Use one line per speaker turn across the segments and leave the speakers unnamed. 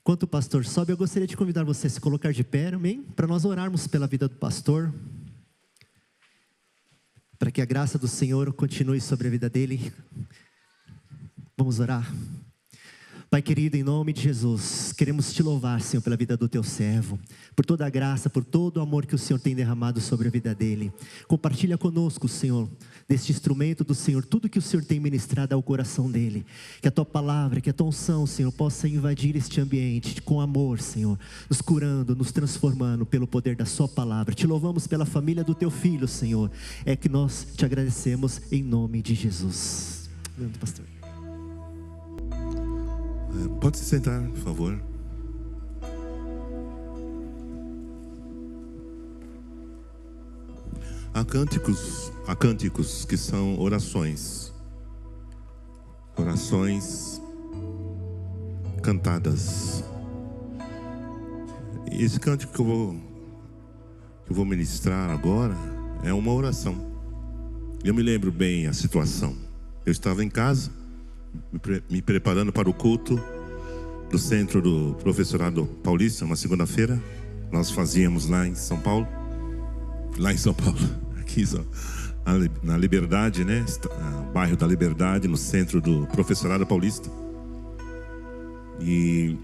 Enquanto o pastor sobe, eu gostaria de convidar você a se colocar de pé, amém? Para nós orarmos pela vida do pastor, para que a graça do Senhor continue sobre a vida dele. Vamos orar. Pai querido, em nome de Jesus, queremos te louvar, Senhor, pela vida do teu servo, por toda a graça, por todo o amor que o Senhor tem derramado sobre a vida dele. Compartilha conosco, Senhor, deste instrumento do Senhor, tudo que o Senhor tem ministrado ao coração dele. Que a tua palavra, que a tua unção, Senhor, possa invadir este ambiente com amor, Senhor, nos curando, nos transformando pelo poder da sua palavra. Te louvamos pela família do teu filho, Senhor. É que nós te agradecemos em nome de Jesus. Obrigado, pastor.
Pode se sentar, por favor. Há cânticos que são orações cantadas. E esse cântico que eu vou ministrar agora é uma oração. Eu me lembro bem a situação. Eu estava em casa, me preparando para o culto do Centro do Professorado Paulista, uma segunda-feira. Nós fazíamos lá em São Paulo, aqui na Liberdade, né? Bairro da Liberdade, no Centro do Professorado Paulista. E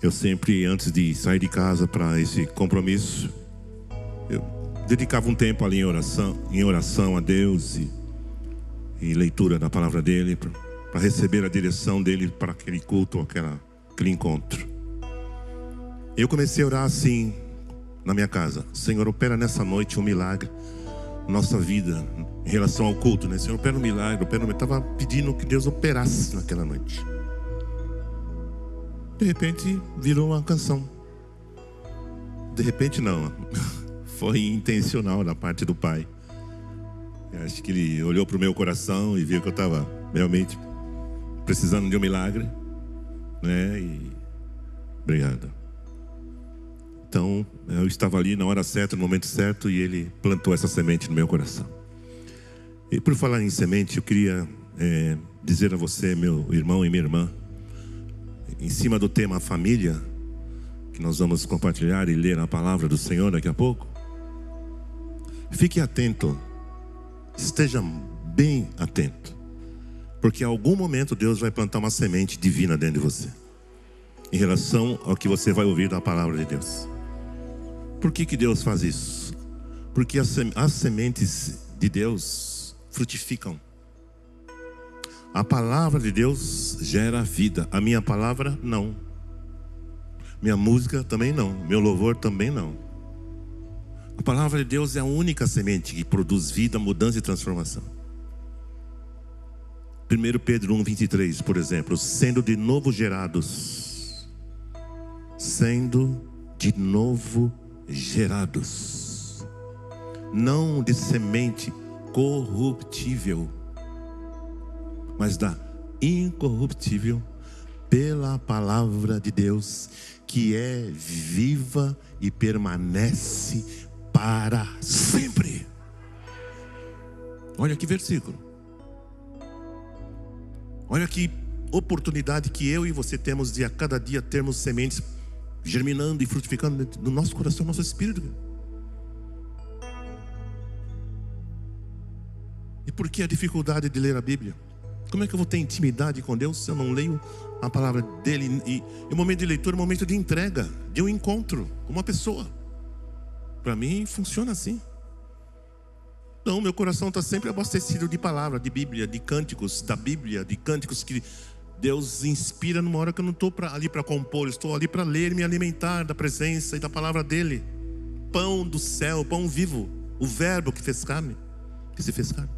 eu sempre, antes de sair de casa para esse compromisso, eu dedicava um tempo ali em oração a Deus e leitura da palavra dele, para receber a direção dele para aquele culto, aquele encontro. Eu comecei a orar assim na minha casa: Senhor, opera nessa noite um milagre na nossa vida em relação ao culto, né? Senhor, opera um milagre, Eu estava pedindo que Deus operasse naquela noite. De repente virou uma canção. De repente não, foi intencional da parte do Pai. Eu acho que ele olhou para o meu coração e viu que eu estava realmente precisando de um milagre, né? E obrigado. Então eu estava ali na hora certa, no momento certo, e ele plantou essa semente no meu coração. E por falar em semente, eu queria dizer a você, meu irmão e minha irmã, em cima do tema família, que nós vamos compartilhar e ler a palavra do Senhor daqui a pouco. Fique atento. Esteja bem atento, porque em algum momento Deus vai plantar uma semente divina dentro de você, em relação ao que você vai ouvir da palavra de Deus. Por que Deus faz isso? Porque as sementes de Deus frutificam. A palavra de Deus gera vida. A minha palavra não. Minha música também não. Meu louvor também não. A palavra de Deus é a única semente que produz vida, mudança e transformação. 1 Pedro 1:23, por exemplo: sendo de novo gerados, não de semente corruptível, mas da incorruptível, pela palavra de Deus, que é viva e permanece para sempre. Olha que versículo. Olha que oportunidade que eu e você temos de a cada dia termos sementes germinando e frutificando no nosso coração, no nosso espírito. E por que a dificuldade de ler a Bíblia? Como é que eu vou ter intimidade com Deus se eu não leio a palavra dele? E o momento de leitura é um momento de entrega, de um encontro com uma pessoa. Para mim funciona assim. Então meu coração está sempre abastecido de palavra, de Bíblia, de cânticos da Bíblia, de cânticos que Deus inspira numa hora que eu não estou ali para compor. Estou ali para ler e me alimentar da presença e da palavra dele. Pão do céu, pão vivo, o verbo que se fez carne.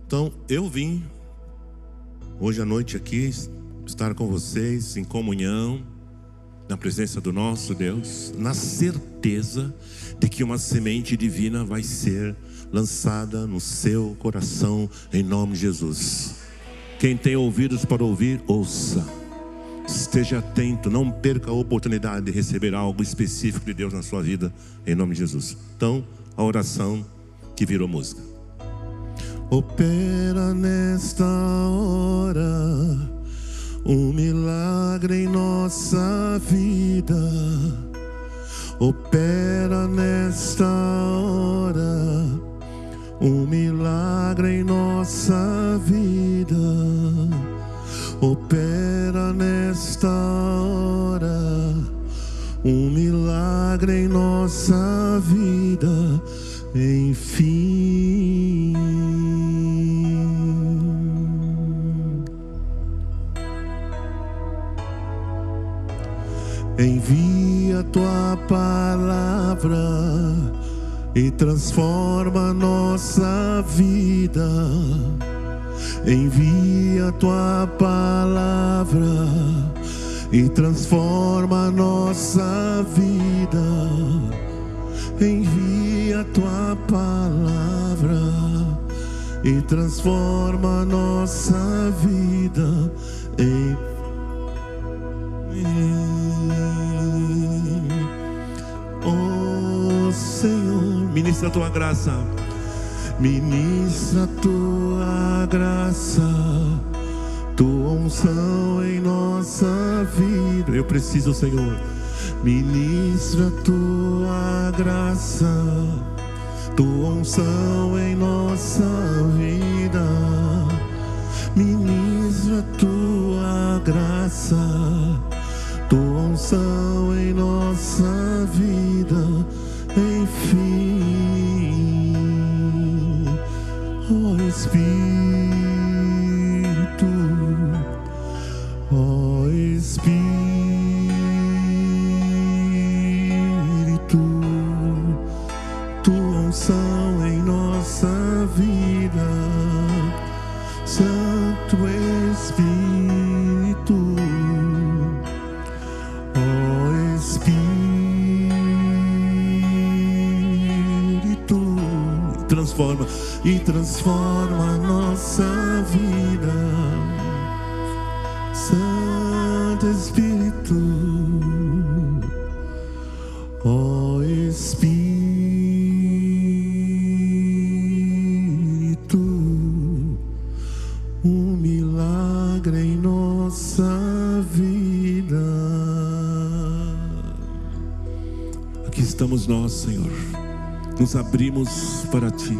Então eu vim hoje à noite aqui estar com vocês em comunhão, na presença do nosso Deus, na certeza de que uma semente divina vai ser lançada no seu coração, em nome de Jesus. Quem tem ouvidos para ouvir, ouça. Esteja atento, não perca a oportunidade de receber algo específico de Deus na sua vida, em nome de Jesus. Então, a oração que virou música. Opera nesta hora Um milagre em nossa vida opera nesta hora. Um milagre em nossa vida opera nesta hora. Um milagre em nossa vida, enfim. Envia tua palavra e transforma nossa vida. Envia tua palavra e transforma nossa vida. Envia tua palavra e transforma nossa vida. Oh Senhor, ministra a tua graça. Ministra a tua graça, tua unção em nossa vida. Eu preciso, Senhor. Ministra a tua graça, tua unção em nossa vida. Ministra a tua graça, tua unção em nossa vida, enfim. Oh Espírito, oh Espírito, tua unção em nossa vida. Santo Espírito, oh Espírito, transforma a nossa vida. Santo Espírito, oh Espírito, um milagre em nossa vida. Aqui estamos nós, Senhor. Nos abrimos para Ti,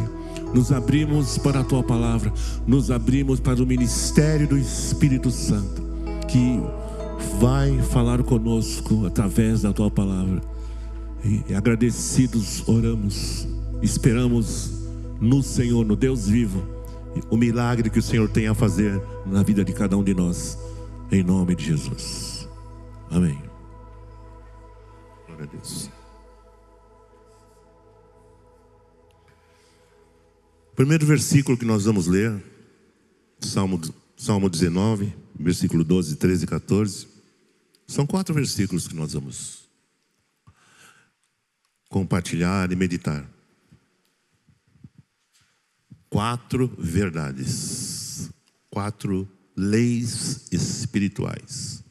nos abrimos para a Tua palavra, nos abrimos para o ministério do Espírito Santo, que vai falar conosco através da Tua palavra. E agradecidos oramos, esperamos no Senhor, no Deus vivo, o milagre que o Senhor tem a fazer na vida de cada um de nós, em nome de Jesus. Amém. Glória a Deus. O primeiro versículo que nós vamos ler, Salmo 19, versículo 12, 13 e 14. São 4 versículos que nós vamos compartilhar e meditar. 4 verdades, 4 leis espirituais,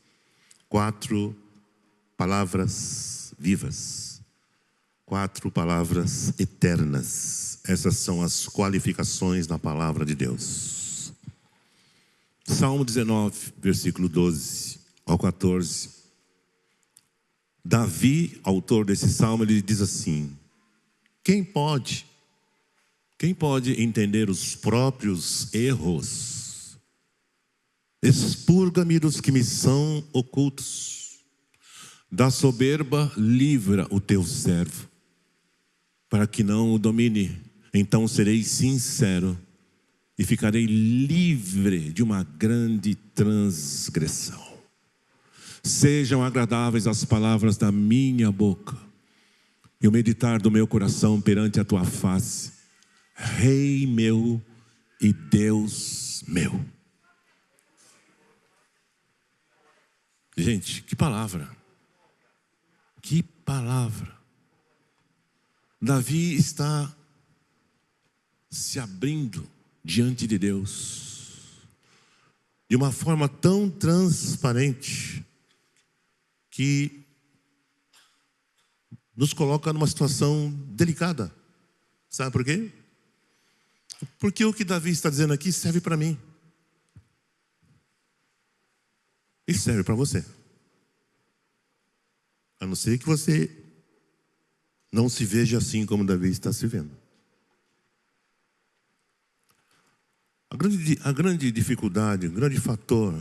4 palavras vivas, 4 palavras eternas. Essas são as qualificações da palavra de Deus. Salmo 19, versículo 12 ao 14. Davi, autor desse salmo, ele diz assim: Quem pode entender os próprios erros? Expurga-me dos que me são ocultos. Da soberba livra o teu servo, para que não o domine. Então serei sincero e ficarei livre de uma grande transgressão. Sejam agradáveis as palavras da minha boca e o meditar do meu coração perante a tua face, Rei meu e Deus meu. Gente, que palavra! Que palavra! Davi está se abrindo diante de Deus de uma forma tão transparente que nos coloca numa situação delicada. Sabe por quê? Porque o que Davi está dizendo aqui serve para mim. Isso serve para você. A não ser que você não se veja assim como Davi está se vendo. A grande dificuldade, o grande fator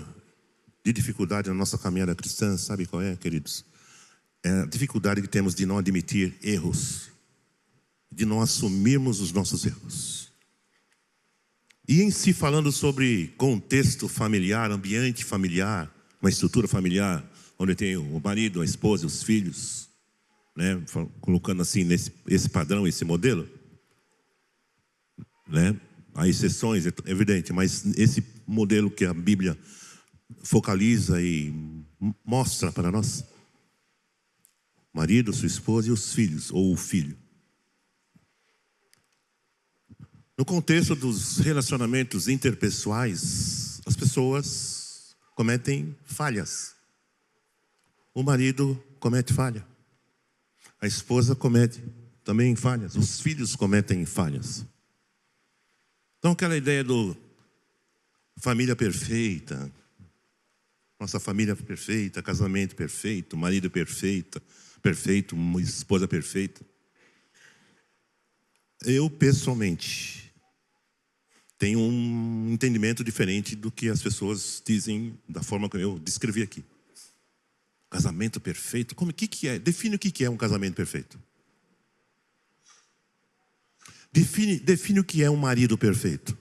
de dificuldade na nossa caminhada cristã, sabe qual é, queridos? É a dificuldade que temos de não admitir erros, de não assumirmos os nossos erros. E em si, falando sobre contexto familiar, ambiente familiar, uma estrutura familiar, onde tem o marido, a esposa, os filhos, né? Colocando assim esse padrão, esse modelo, né? Há exceções, é evidente, mas esse modelo que a Bíblia focaliza e mostra para nós: marido, sua esposa e os filhos, ou o filho. No contexto dos relacionamentos interpessoais, as pessoas cometem falhas. O marido comete falha. A esposa comete também falhas. Os filhos cometem falhas. Então aquela ideia do família perfeita, nossa família perfeita, casamento perfeito, marido perfeito, uma esposa perfeita. Eu pessoalmente tenho um entendimento diferente do que as pessoas dizem da forma que eu descrevi aqui. Casamento perfeito, o que é? Define o que é um casamento perfeito. Define o que é um marido perfeito.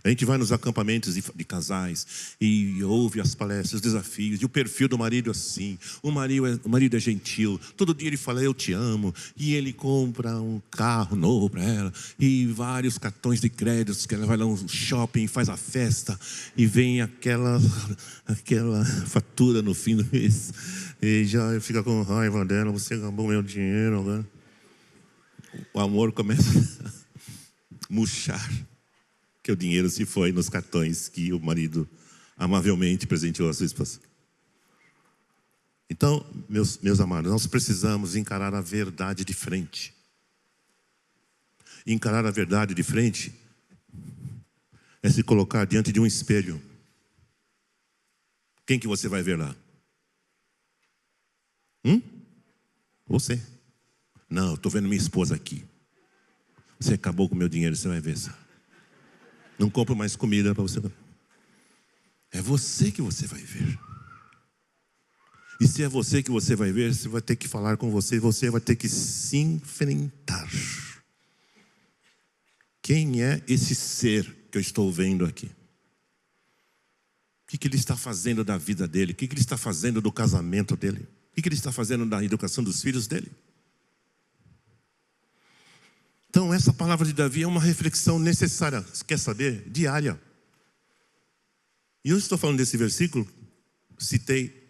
A gente vai nos acampamentos de casais e ouve as palestras, os desafios, e o perfil do marido é assim. O marido é gentil, todo dia ele fala eu te amo, e ele compra um carro novo para ela, e vários cartões de créditos, que ela vai lá no shopping, faz a festa, e vem aquela fatura no fim do mês, e já fica com raiva dela, você acabou meu dinheiro agora. O amor começa a murchar, que o dinheiro se foi nos cartões que o marido amavelmente presenteou a sua esposa. Então, meus amados, nós precisamos encarar a verdade de frente. Encarar a verdade de frente é se colocar diante de um espelho. Quem que você vai ver lá? Você. Não, eu estou vendo minha esposa aqui. Você acabou com o meu dinheiro, você vai ver. Não compro mais comida para você. É você que você vai ver. E se é você que você vai ver, você vai ter que falar com você, você vai ter que se enfrentar. Quem é esse ser que eu estou vendo aqui? O que ele está fazendo da vida dele? O que ele está fazendo do casamento dele? O que ele está fazendo da educação dos filhos dele? Então essa palavra de Davi é uma reflexão necessária, quer saber? Diária. E eu estou falando desse versículo,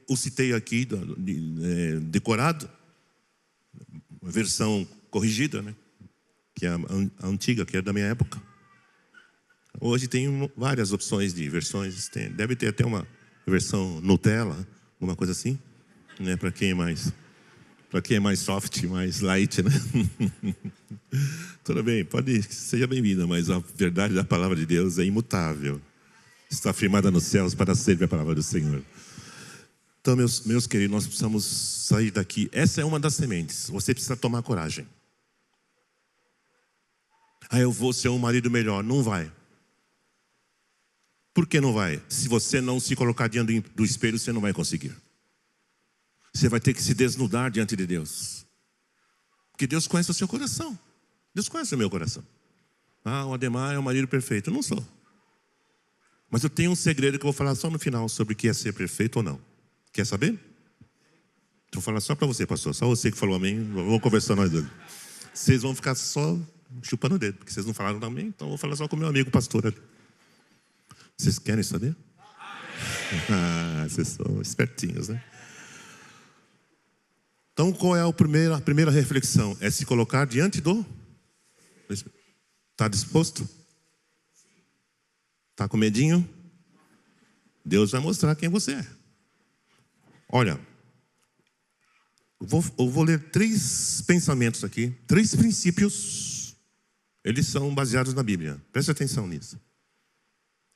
o citei aqui, decorado, versão corrigida, né? Que é a antiga, que é da minha época. Hoje tem várias opções de versões, deve ter até uma versão Nutella, uma coisa assim, né? Para quem é mais soft, mais light, né? Tudo bem, seja bem-vinda, mas a verdade da palavra de Deus é imutável. Está firmada nos céus para sempre a palavra do Senhor. Então, meus queridos, nós precisamos sair daqui. Essa é uma das sementes. Você precisa tomar coragem. Eu vou ser um marido melhor. Não vai. Por que não vai? Se você não se colocar diante do espelho, você não vai conseguir. Você vai ter que se desnudar diante de Deus. Porque Deus conhece o seu coração. Deus conhece o meu coração. O Ademar é o marido perfeito. Eu não sou. Mas eu tenho um segredo que eu vou falar só no final sobre o que é ser perfeito ou não. Quer saber? Vou falar só para você, pastor. Só você que falou amém. Vamos conversar nós dois. Vocês vão ficar só chupando o dedo, porque vocês não falaram amém. Então eu vou falar só com o meu amigo pastor ali. Vocês querem saber? Vocês são espertinhos, né? Então, qual é a primeira reflexão? É se colocar diante do... Está disposto? Está com medinho? Deus vai mostrar quem você é. Olha, eu vou ler 3 pensamentos aqui, 3 princípios. Eles são baseados na Bíblia. Preste atenção nisso.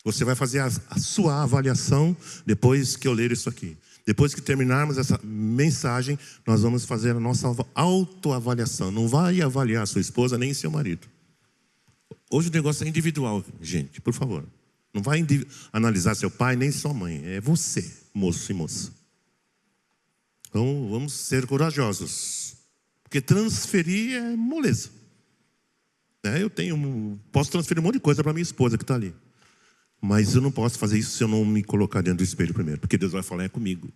Você vai fazer a sua avaliação depois que eu ler isso aqui. Depois que terminarmos essa mensagem, nós vamos fazer a nossa autoavaliação. Não vai avaliar a sua esposa nem seu marido. Hoje o negócio é individual, gente, por favor. Não vai analisar seu pai nem sua mãe. É você, moço e moça. Então vamos ser corajosos. Porque transferir é moleza. Eu posso transferir um monte de coisa para minha esposa que está ali. Mas eu não posso fazer isso se eu não me colocar dentro do espelho primeiro. Porque Deus vai falar é comigo.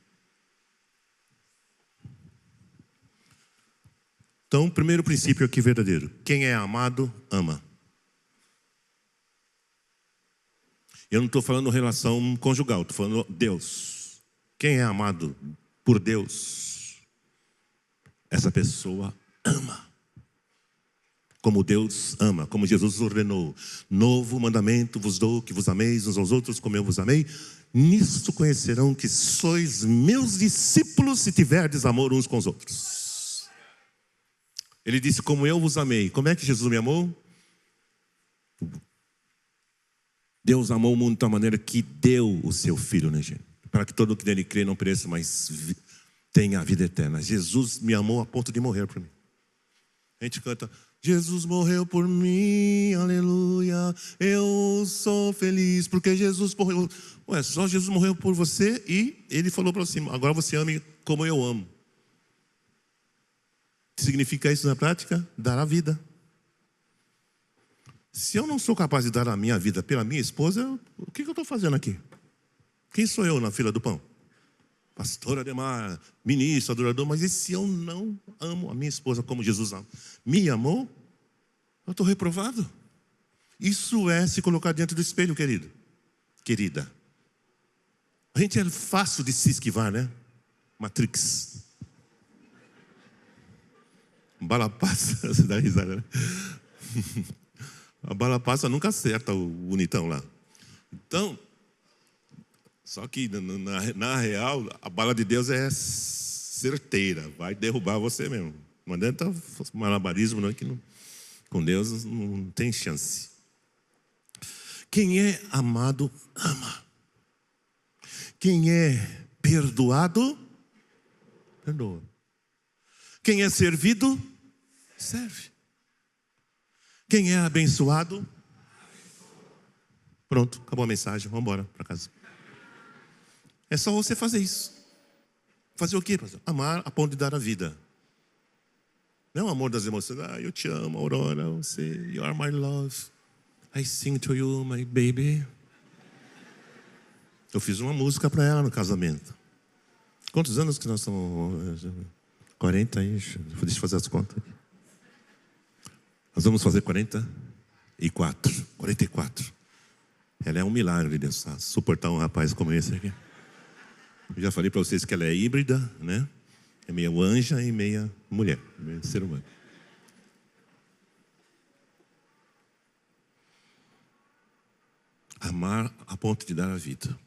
Então, o primeiro princípio aqui verdadeiro. Quem é amado, ama. Eu não estou falando relação conjugal. Estou falando Deus. Quem é amado por Deus, essa pessoa ama. Como Deus ama, como Jesus ordenou. Novo mandamento vos dou, que vos ameis uns aos outros como eu vos amei. Nisto conhecerão que sois meus discípulos se tiverdes amor uns com os outros. Ele disse, como eu vos amei. Como é que Jesus me amou? Deus amou o mundo de tal maneira que deu o seu Filho, né, gente? Para que todo o que nele crê não pereça, mas tenha a vida eterna. Jesus me amou a ponto de morrer por mim. A gente canta... Jesus morreu por mim, aleluia, eu sou feliz, porque Jesus morreu. Ué, só Jesus morreu por você e Ele falou para você, agora você ame como eu amo. Significa isso na prática? Dar a vida. Se eu não sou capaz de dar a minha vida pela minha esposa, o que eu estou fazendo aqui? Quem sou eu na fila do pão? Pastor Ademar, ministro, adorador, mas e se eu não amo a minha esposa como Jesus me amou? Eu estou reprovado. Isso é se colocar diante do espelho, querido. Querida. A gente é fácil de se esquivar, né? Matrix. Bala passa, você dá risada, né? A bala passa nunca acerta o bonitão lá. Então... Só que na real, a bala de Deus é certeira. Vai derrubar você mesmo. Não adianta malabarismo, não, que não, com Deus não tem chance. Quem é amado, ama. Quem é perdoado, perdoa. Quem é servido, serve. Quem é abençoado, pronto, acabou a mensagem, vamos embora para casa. É só você fazer isso. Fazer o quê, pastor? Amar a ponto de dar a vida. Não é o amor das emoções. Eu te amo, Aurora. Você, you are my love. I sing to you, my baby. Eu fiz uma música para ela no casamento. Quantos anos que nós estamos? 40 aí. Deixa eu fazer as contas aqui. Nós vamos fazer 44. 44. Ela é um milagre de Deus, tá? Suportar um rapaz como esse aqui. Eu já falei para vocês que ela é híbrida, né? É meia anja e meia mulher, meio ser humano. Amar a ponto de dar a vida.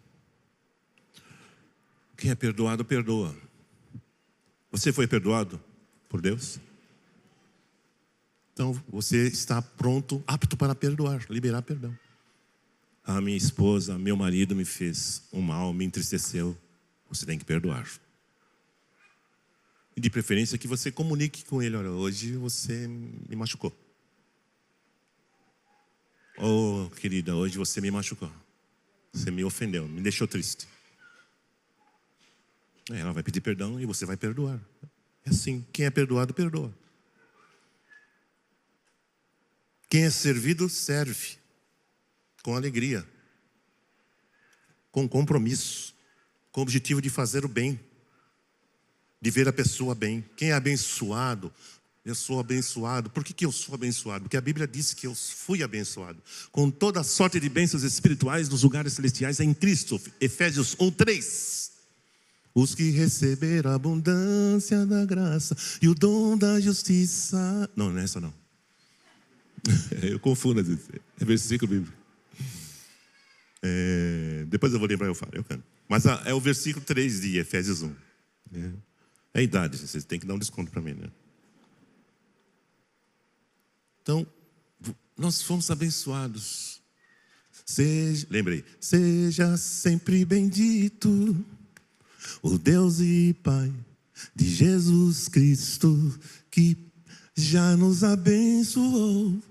Quem é perdoado, perdoa. Você foi perdoado por Deus? Então você está pronto, apto para perdoar, liberar perdão. A minha esposa, meu marido me fez um mal, me entristeceu. Você tem que perdoar. E de preferência que você comunique com ele. Olha, hoje você me machucou. Oh, querida, hoje você me machucou. Você me ofendeu, me deixou triste. Ela vai pedir perdão e você vai perdoar. É assim, quem é perdoado, perdoa. Quem é servido, serve. Com alegria. Com compromisso. Com o objetivo de fazer o bem. De ver a pessoa bem. Quem é abençoado, eu sou abençoado. Por que eu sou abençoado? Porque a Bíblia diz que eu fui abençoado. Com toda a sorte de bênçãos espirituais nos lugares celestiais em Cristo. Efésios 1:3. Os que receberam a abundância da graça e o dom da justiça. Não, não é essa não. Eu confundo às vezes. É versículo bíblico. Depois eu vou lembrar, eu falo, eu canto. Mas é o versículo 3 de Efésios 1. É a idade, vocês têm que dar um desconto para mim, né? Então, nós fomos abençoados. Lembrei. Seja sempre bendito o Deus e Pai de Jesus Cristo, que já nos abençoou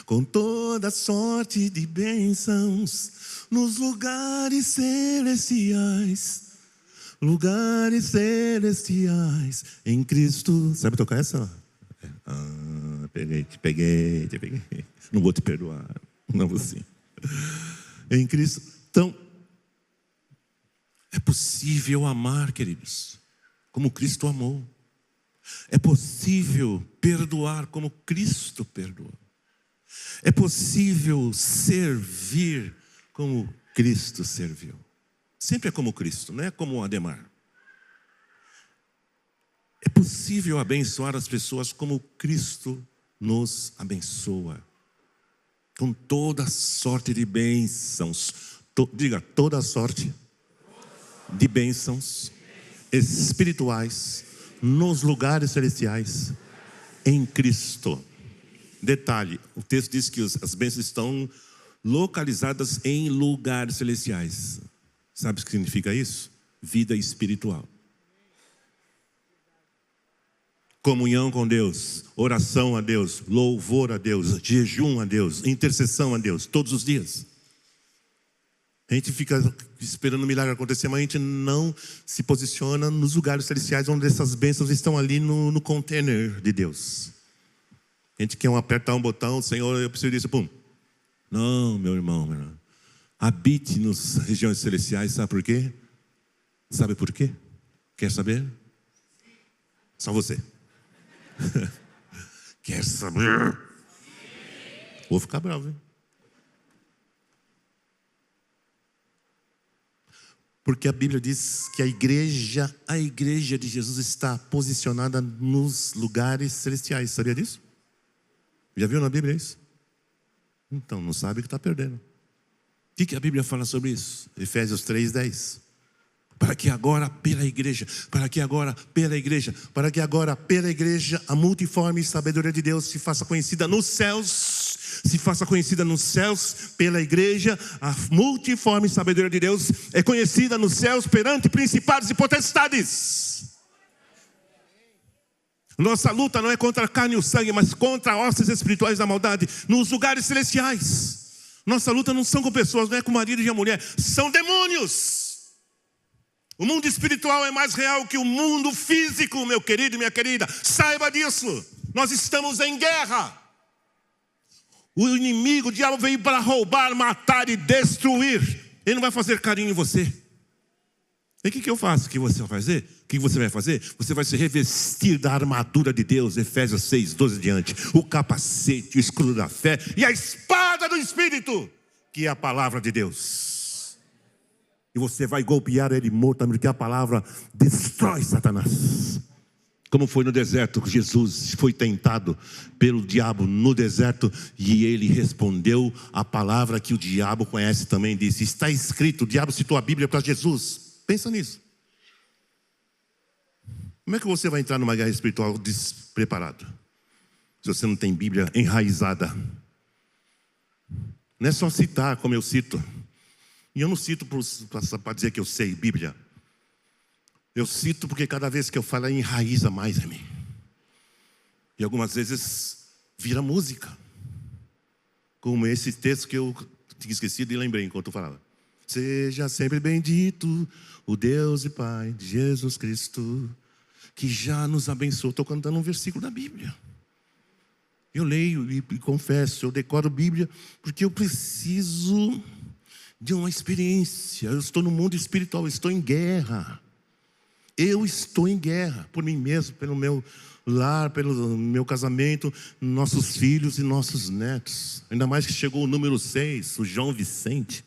com toda sorte de bênçãos nos lugares celestiais. Lugares celestiais em Cristo. Sabe tocar essa? Te peguei. Não vou te perdoar. Não vou sim. Em Cristo. Então, é possível amar, queridos, como Cristo amou. É possível perdoar como Cristo perdoou. É possível servir como Cristo serviu. Sempre é como Cristo, não é como o Ademar. É possível abençoar as pessoas como Cristo nos abençoa. Com toda sorte de bênçãos. Diga, toda sorte de bênçãos espirituais nos lugares celestiais em Cristo. Detalhe, o texto diz que as bênçãos estão localizadas em lugares celestiais. Sabe o que significa isso? Vida espiritual. Comunhão com Deus, oração a Deus, louvor a Deus, jejum a Deus, intercessão a Deus, todos os dias. A gente fica esperando o milagre acontecer, mas a gente não se posiciona nos lugares celestiais onde essas bênçãos estão ali no container de Deus. A gente quer apertar um botão, Senhor, eu preciso disso, pum. Não, meu irmão, minha irmã. Habite nas regiões celestiais, sabe por quê? Sabe por quê? Quer saber? Só você. Quer saber? Vou ficar bravo, hein? Porque a Bíblia diz que a igreja de Jesus está posicionada nos lugares celestiais. Sabia disso? Já viu na Bíblia isso? Então, não sabe que está perdendo. O que a Bíblia fala sobre isso? Efésios 3:10. Para que agora pela igreja, a multiforme sabedoria de Deus se faça conhecida nos céus, pela igreja, a multiforme sabedoria de Deus é conhecida nos céus perante principados e potestades. Nossa luta não é contra a carne e o sangue, mas contra hostes espirituais da maldade nos lugares celestiais. Nossa luta não são com pessoas, não é com o marido e a mulher, são demônios. O mundo espiritual é mais real que o mundo físico, meu querido e minha querida. Saiba disso. Nós estamos em guerra. O inimigo, o diabo, veio para roubar, matar e destruir. Ele não vai fazer carinho em você. E o que eu faço? O que você vai fazer? O que você vai fazer? Você vai se revestir da armadura de Deus, Efésios 6:12 diante. O capacete, o escudo da fé e a espada do Espírito, que é a palavra de Deus. E você vai golpear ele morto, porque a palavra destrói Satanás. Como foi no deserto, Jesus foi tentado pelo diabo no deserto e ele respondeu a palavra que o diabo conhece também. Disse, está escrito, o diabo citou a Bíblia para Jesus. Pensa nisso. Como é que você vai entrar numa guerra espiritual despreparado? Se você não tem Bíblia enraizada. Não é só citar como eu cito. E eu não cito para dizer que eu sei Bíblia. Eu cito porque cada vez que eu falo, enraiza mais em mim. E algumas vezes vira música. Como esse texto que eu tinha esquecido e lembrei enquanto eu falava. Seja sempre bendito o Deus e Pai de Jesus Cristo, que já nos abençoou. Estou cantando um versículo da Bíblia. Eu leio e confesso, eu decoro a Bíblia, porque eu preciso de uma experiência. Eu estou no mundo espiritual, eu estou em guerra. Eu estou em guerra por mim mesmo, pelo meu lar, pelo meu casamento, nossos filhos e nossos netos. Ainda mais que chegou o número 6, o João Vicente.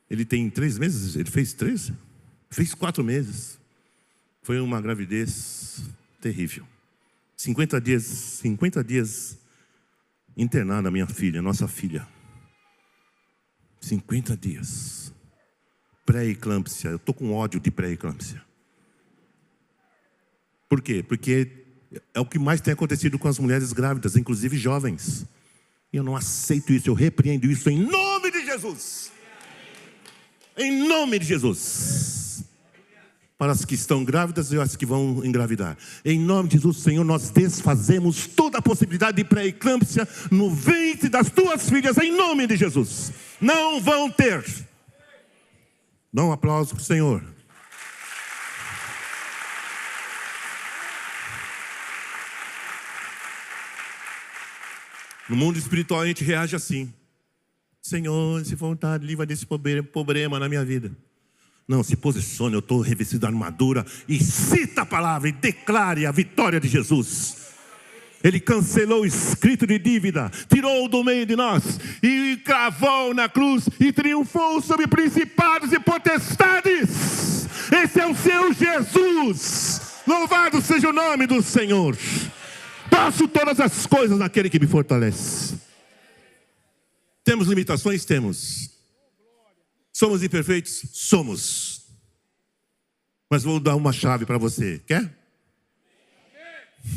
Ele tem 3 meses? Ele fez 3? Fez 4 meses. Foi uma gravidez terrível. 50 dias internada a minha filha, nossa filha. 50 dias. Pré-eclâmpsia. Eu estou com ódio de pré-eclâmpsia. Por quê? Porque é o que mais tem acontecido com as mulheres grávidas, inclusive jovens. E eu não aceito isso, eu repreendo isso em nome de Jesus. Em nome de Jesus. Para as que estão grávidas e as que vão engravidar. Em nome de Jesus, Senhor, nós desfazemos toda a possibilidade de pré-eclâmpsia no ventre das tuas filhas, em nome de Jesus. Não vão ter. Dá um aplauso para o Senhor. No mundo espiritual a gente reage assim. Senhor, se for vontade, livra desse problema na minha vida. Não, se posicione, eu estou revestido da armadura e cita a palavra e declare a vitória de Jesus. Ele cancelou o escrito de dívida, tirou do meio de nós e cravou na cruz e triunfou sobre principados e potestades. Esse é o seu Jesus. Louvado seja o nome do Senhor. Faço todas as coisas naquele que me fortalece. Temos limitações? Temos. Somos imperfeitos? Somos. Mas vou dar uma chave para você. Quer?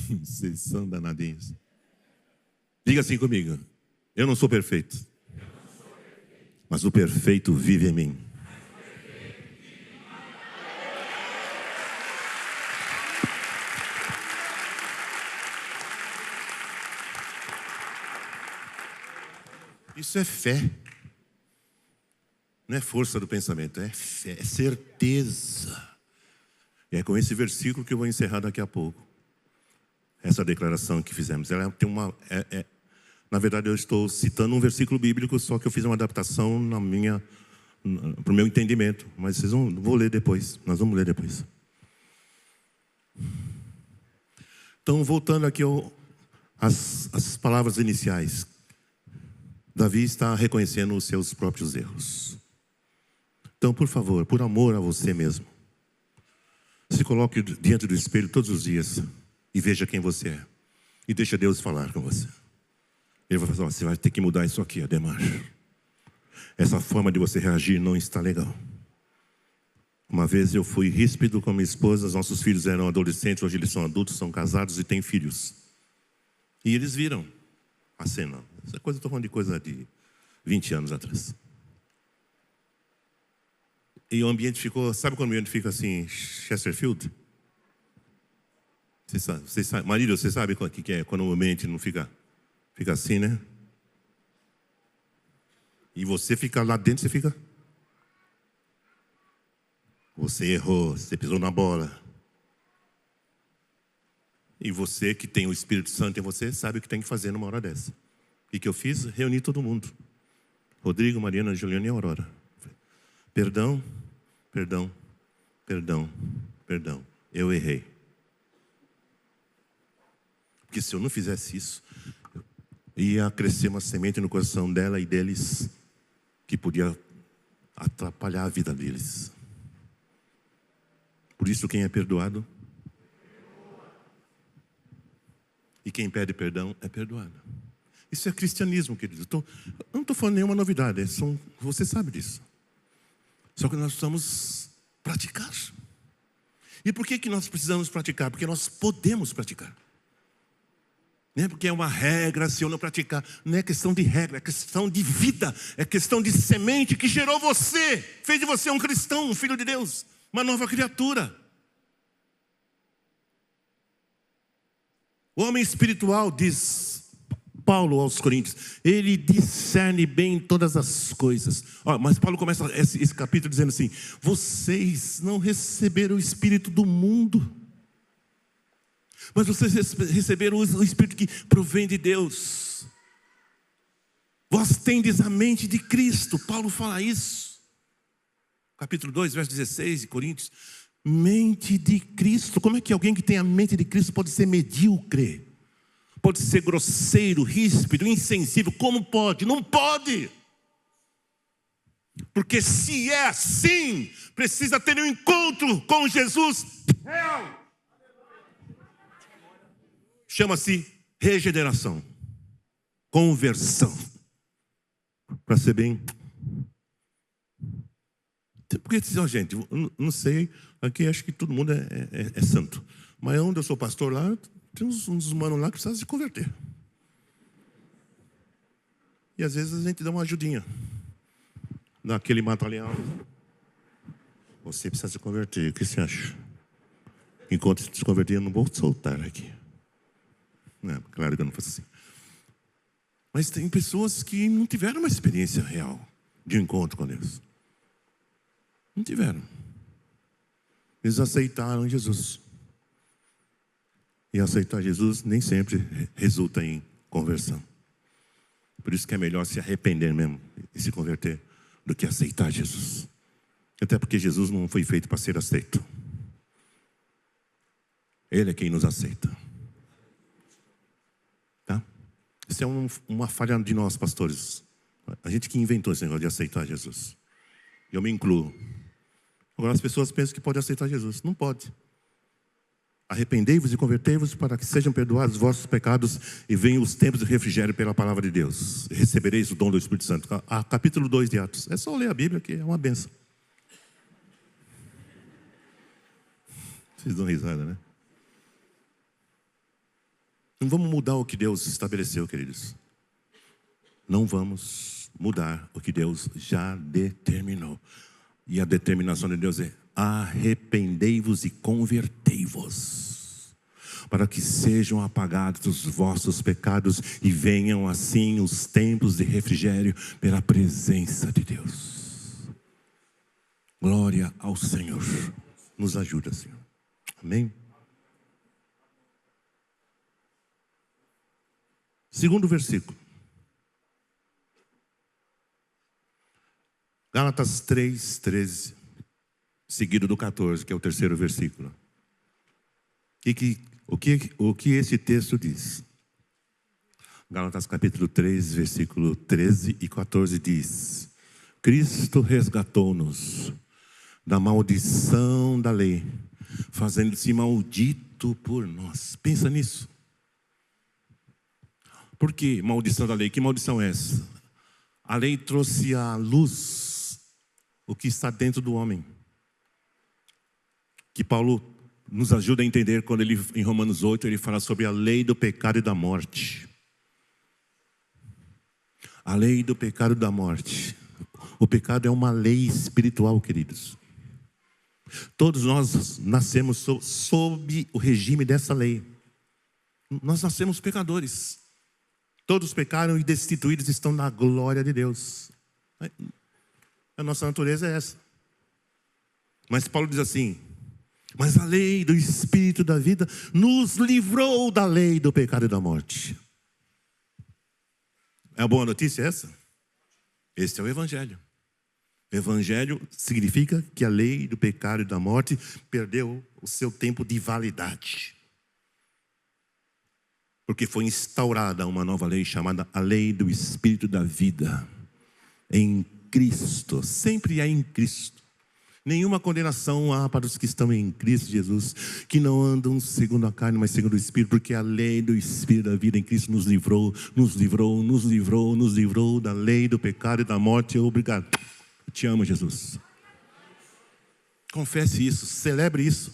Vocês são danadinhos. Diga assim comigo. Eu não sou perfeito. Mas o perfeito vive em mim. Isso é fé. Não é força do pensamento, é fé, é certeza. E é com esse versículo que eu vou encerrar daqui a pouco. Essa declaração que fizemos. Ela tem uma. Na verdade, eu estou citando um versículo bíblico, só que eu fiz uma adaptação para o meu entendimento. Mas vocês vão ler depois. Nós vamos ler depois. Então, voltando aqui às palavras iniciais. Davi está reconhecendo os seus próprios erros. Então, por favor, por amor a você mesmo, se coloque diante do espelho todos os dias e veja quem você é. E deixa Deus falar com você. Ele vai falar, você vai ter que mudar isso aqui, Ademar. Essa forma de você reagir não está legal. Uma vez eu fui ríspido com minha esposa, os nossos filhos eram adolescentes, hoje eles são adultos, são casados e têm filhos. E eles viram a cena. Essa coisa, estou falando de coisa de 20 anos atrás. E o ambiente ficou, sabe quando o ambiente fica assim, Chesterfield? Você sabe, marido, você sabe o que é quando o ambiente não fica assim, né? E você fica lá dentro, você errou, você pisou na bola. E você que tem o Espírito Santo em você, sabe o que tem que fazer numa hora dessa. E que eu fiz? Reuni todo mundo. Rodrigo, Mariana, Juliana e Aurora. Perdão, perdão, perdão, perdão. Eu errei. Porque se eu não fizesse isso, ia crescer uma semente no coração dela e deles que podia atrapalhar a vida deles. Por isso quem é perdoado e quem pede perdão é perdoado. Isso é cristianismo, querido. Eu não estou falando nenhuma novidade. Você sabe disso. Só que nós precisamos praticar. E por que nós precisamos praticar? Porque nós podemos praticar. Não é porque é uma regra, se eu não praticar. Não é questão de regra, é questão de vida. É questão de semente que gerou você. Fez de você um cristão, um filho de Deus. Uma nova criatura. O homem espiritual, diz Paulo aos Coríntios, ele discerne bem todas as coisas. Mas Paulo começa esse capítulo dizendo assim: vocês não receberam o Espírito do mundo, mas vocês receberam o Espírito que provém de Deus. Vós tendes a mente de Cristo. Paulo fala isso. Capítulo 2, verso 16 de Coríntios. Mente de Cristo. Como é que alguém que tem a mente de Cristo pode ser medíocre? Pode ser grosseiro, ríspido, insensível? Como pode? Não pode. Porque se é assim, precisa ter um encontro com Jesus real. Chama-se regeneração, conversão. Para ser bem... Porque, gente, não sei, aqui acho que todo mundo é santo. Mas onde eu sou pastor lá, tem uns manos lá que precisam se converter. E às vezes a gente dá uma ajudinha. Naquele mata-leão. Você precisa se converter, o que você acha? Enquanto se converter, eu não vou soltar aqui. Não, claro que eu não faço assim. Mas tem pessoas que não tiveram uma experiência real de encontro com Deus. Não tiveram. Eles aceitaram Jesus. E aceitar Jesus nem sempre resulta em conversão. Por isso que é melhor se arrepender mesmo e se converter do que aceitar Jesus. Até porque Jesus não foi feito para ser aceito. Ele é quem nos aceita. Tá? Isso é uma falha de nós, pastores. A gente que inventou esse negócio de aceitar Jesus. Eu me incluo. Agora as pessoas pensam que pode aceitar Jesus. Não pode. Arrependei-vos e convertei-vos para que sejam perdoados os vossos pecados e venham os tempos de refrigério pela palavra de Deus. E recebereis o dom do Espírito Santo. Capítulo 2 de Atos. É só ler a Bíblia que é uma benção. Vocês dão risada, né? Não vamos mudar o que Deus estabeleceu, queridos. Não vamos mudar o que Deus já determinou. E a determinação de Deus é: arrependei-vos e convertei-vos, para que sejam apagados os vossos pecados e venham assim os tempos de refrigério pela presença de Deus. Glória ao Senhor. Nos ajuda, Senhor. Amém? Segundo versículo. Gálatas 3, 13. Seguido do 14, que é o terceiro versículo. O que esse texto diz? Gálatas capítulo 3, versículo 13 e 14 diz: Cristo resgatou-nos da maldição da lei, fazendo-se maldito por nós. Pensa nisso. Por que maldição da lei? Que maldição é essa? A lei trouxe à luz o que está dentro do homem. Que Paulo nos ajuda a entender quando ele, em Romanos 8, ele fala sobre a lei do pecado e da morte. A lei do pecado e da morte. O pecado é uma lei espiritual, queridos. Todos nós nascemos sob o regime dessa lei. Nós nascemos pecadores. Todos pecaram e destituídos estão na glória de Deus. A nossa natureza é essa. Mas Paulo diz assim: mas a lei do Espírito da vida nos livrou da lei do pecado e da morte. É a boa notícia essa? Este é o Evangelho. O Evangelho significa que a lei do pecado e da morte perdeu o seu tempo de validade. Porque foi instaurada uma nova lei chamada a lei do Espírito da vida. Em Cristo, sempre é em Cristo. Nenhuma condenação há para os que estão em Cristo Jesus, que não andam segundo a carne, mas segundo o Espírito, porque a lei do Espírito da vida em Cristo nos livrou da lei do pecado e da morte. Obrigado. Eu te amo, Jesus. Confesse isso, celebre isso.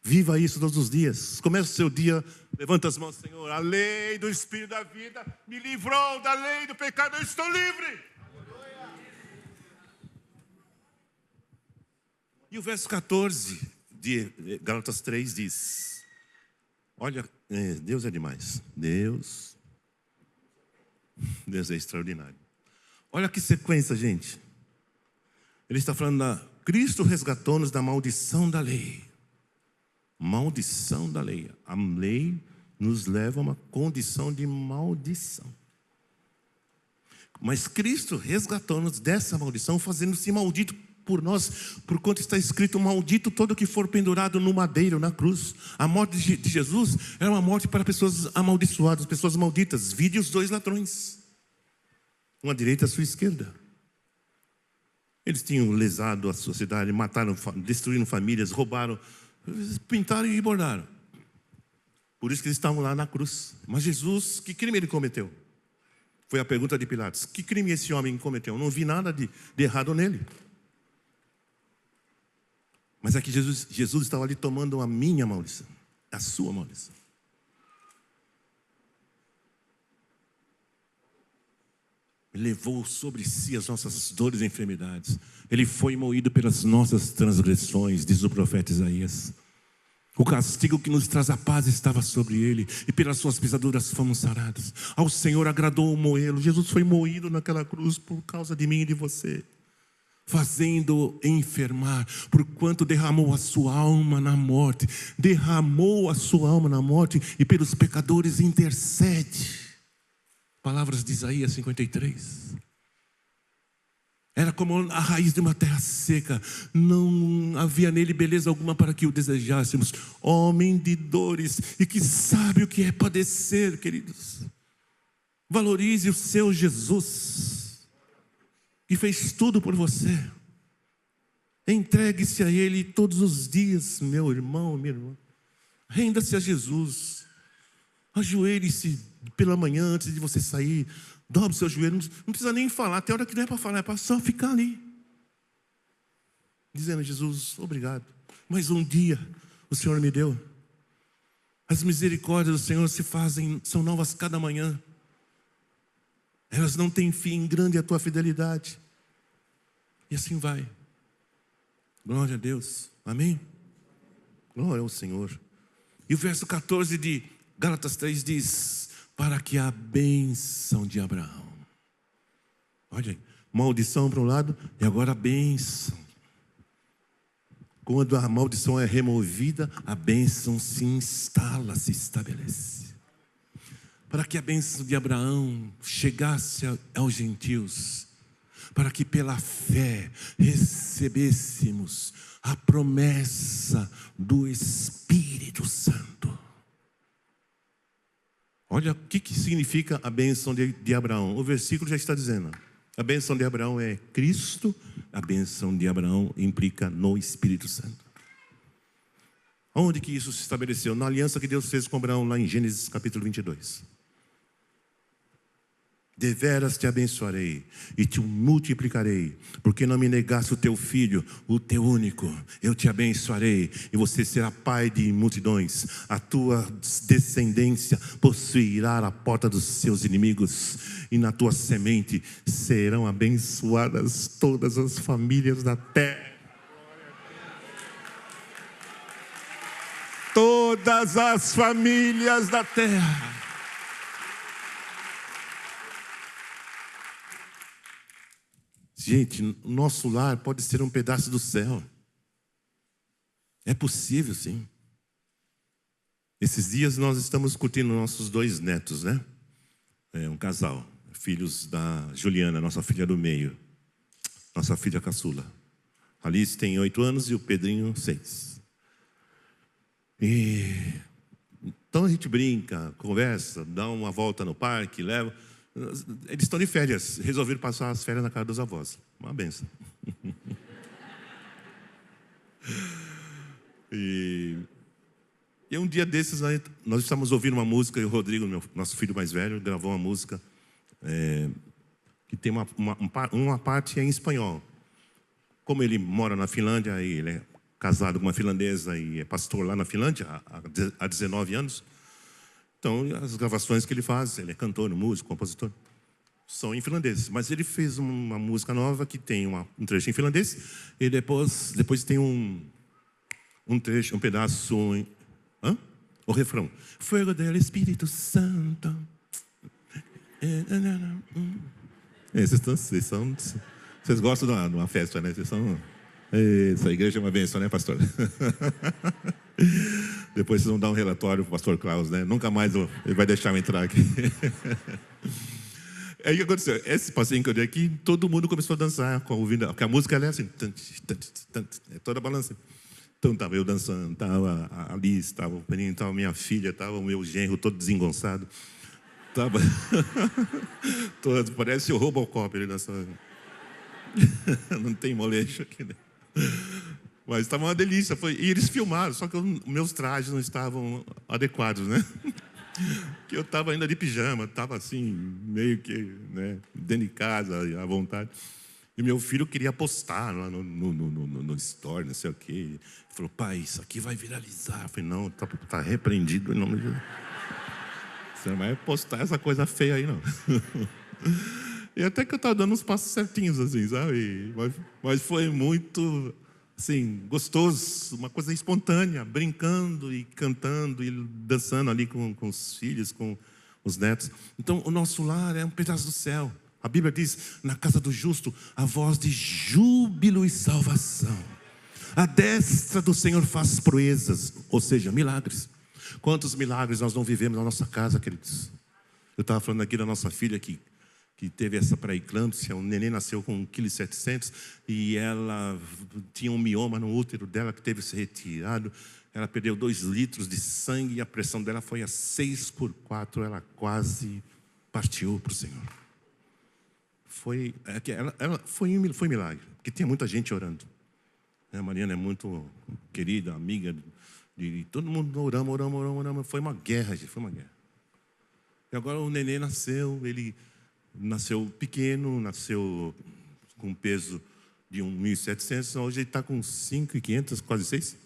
Viva isso todos os dias. Comece o seu dia, levanta as mãos, Senhor. A lei do Espírito da vida me livrou da lei do pecado, eu estou livre. E o verso 14 de Gálatas 3 diz: olha, Deus é demais. Deus é extraordinário. Olha que sequência, gente. Ele está falando Cristo resgatou-nos da maldição da lei. Maldição da lei. A lei nos leva a uma condição de maldição. Mas Cristo resgatou-nos dessa maldição, fazendo-se maldito por nós, porquanto está escrito: maldito todo que for pendurado no madeiro, na cruz. A morte de Jesus era uma morte para pessoas amaldiçoadas, pessoas malditas. Vide os dois ladrões, um à direita e à sua esquerda. Eles tinham lesado a sociedade, mataram, destruíram famílias, roubaram, pintaram e bordaram. Por isso que eles estavam lá na cruz. Mas Jesus, que crime ele cometeu? Foi a pergunta de Pilatos: que crime esse homem cometeu? Não vi nada de errado nele. Mas é que Jesus estava ali tomando a minha maldição, a sua maldição. Ele levou sobre si as nossas dores e enfermidades. Ele foi moído pelas nossas transgressões, diz o profeta Isaías. O castigo que nos traz a paz estava sobre ele, e pelas suas pisaduras fomos sarados. Ao Senhor agradou moê-lo. Jesus foi moído naquela cruz por causa de mim e de você, fazendo enfermar, porquanto derramou a sua alma na morte. Derramou a sua alma na morte, e pelos pecadores intercede. Palavras de Isaías 53. Era como a raiz de uma terra seca. Não havia nele beleza alguma para que o desejássemos. Homem de dores e que sabe o que é padecer, queridos. Valorize o seu Jesus, que fez tudo por você. Entregue-se a Ele todos os dias, meu irmão, minha irmã. Renda-se a Jesus. Ajoelhe-se pela manhã antes de você sair. Dobre seu joelho, não precisa nem falar. Tem hora que não é para falar, é para só ficar ali, dizendo: Jesus, obrigado. Mais um dia o Senhor me deu. As misericórdias do Senhor são novas cada manhã. Elas não têm fim, grande é a tua fidelidade. E assim vai. Glória a Deus, amém? Glória ao Senhor. E o verso 14 de Gálatas 3 diz: para que a bênção de Abraão. Olha aí, maldição para um lado e agora a bênção. Quando a maldição é removida, a bênção se instala, se estabelece. Para que a bênção de Abraão chegasse aos gentios, para que pela fé recebêssemos a promessa do Espírito Santo. Olha o que significa a bênção de Abraão. O versículo já está dizendo. A bênção de Abraão é Cristo. A bênção de Abraão implica no Espírito Santo. Onde que isso se estabeleceu? Na aliança que Deus fez com Abraão, lá em Gênesis capítulo 22. Deveras te abençoarei e te multiplicarei, porque não me negaste o teu filho, o teu único. Eu te abençoarei e você será pai de multidões. A tua descendência possuirá a porta dos seus inimigos, e na tua semente serão abençoadas todas as famílias da terra. Todas as famílias da terra. Gente, o nosso lar pode ser um pedaço do céu. É possível, sim. Esses dias nós estamos curtindo nossos 2 netos, né? É um casal, filhos da Juliana, nossa filha do meio. Nossa filha caçula. A Alice tem 8 anos e o Pedrinho 6. Então a gente brinca, conversa, dá uma volta no parque, leva. Eles estão de férias, resolveram passar as férias na casa dos avós. Uma benção. E um dia desses, nós estávamos ouvindo uma música, e o Rodrigo, nosso filho mais velho, gravou uma música que tem uma parte em espanhol. Como ele mora na Finlândia, e ele é casado com uma finlandesa e é pastor lá na Finlândia há 19 anos. Então, as gravações que ele faz, ele é cantor, músico, compositor, são em finlandês. Mas ele fez uma música nova que tem um trecho em finlandês, e depois tem um trecho, um pedaço, o refrão. Fuego del Espírito Santo. Vocês gostam de uma festa, né? Essa igreja é uma bênção, né, pastor? Depois vocês vão dar um relatório para o pastor Klaus, né? Nunca mais ele vai deixar eu entrar aqui. Aí o que aconteceu? Esse passeio que eu dei aqui, todo mundo começou a dançar, ouvindo, porque a música é assim, é toda balança. Então estava eu dançando, estava a Alice, estava o Peninho, estava minha filha, estava o meu genro todo desengonçado. Tava parece o Robocop ele dançando. Não tem molejo aqui, né? Mas estava uma delícia. E eles filmaram, só que meus trajes não estavam adequados, né? Que eu estava ainda de pijama, estava assim, meio que, né, dentro de casa, à vontade. E meu filho queria postar lá no story, não sei o quê. Ele falou: pai, isso aqui vai viralizar. Eu falei: não, está repreendido em nome de Jesus. Você não vai postar essa coisa feia aí, não. E até que eu estava dando uns passos certinhos, assim, sabe? Mas foi muito, assim, gostoso, uma coisa espontânea, brincando e cantando e dançando ali com os filhos, com os netos. Então, o nosso lar é um pedaço do céu. A Bíblia diz, na casa do justo, a voz de júbilo e salvação. A destra do Senhor faz proezas, ou seja, milagres. Quantos milagres nós não vivemos na nossa casa, queridos? Eu estava falando aqui da nossa filha que teve essa pré-eclâmpsia, o neném nasceu com 1,7 kg e ela tinha um mioma no útero dela que teve que ser retirado. Ela perdeu 2 litros de sangue e a pressão dela foi a 6/4, ela quase partiu para o Senhor. Foi milagre, porque tinha muita gente orando. A Mariana é muito querida, amiga de todo mundo, oramos. Foi uma guerra, gente, foi uma guerra. E agora o neném nasceu, ele nasceu pequeno, nasceu com peso de 1.700, hoje ele está com 5.500, quase 6,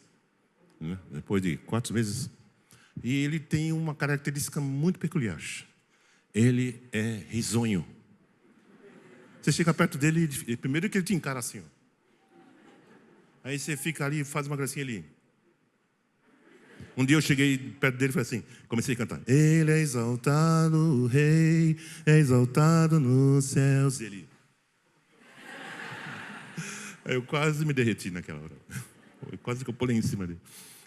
né? Depois de 4 meses. E ele tem uma característica muito peculiar. Ele é risonho. Você chega perto dele, primeiro que ele te encara assim, ó. Aí você fica ali, faz uma gracinha ali. Um dia eu cheguei perto dele e falei assim, comecei a cantar. Ele é exaltado, o rei é exaltado nos céus. Ele... Eu quase me derreti naquela hora. Quase que eu pulei em cima dele.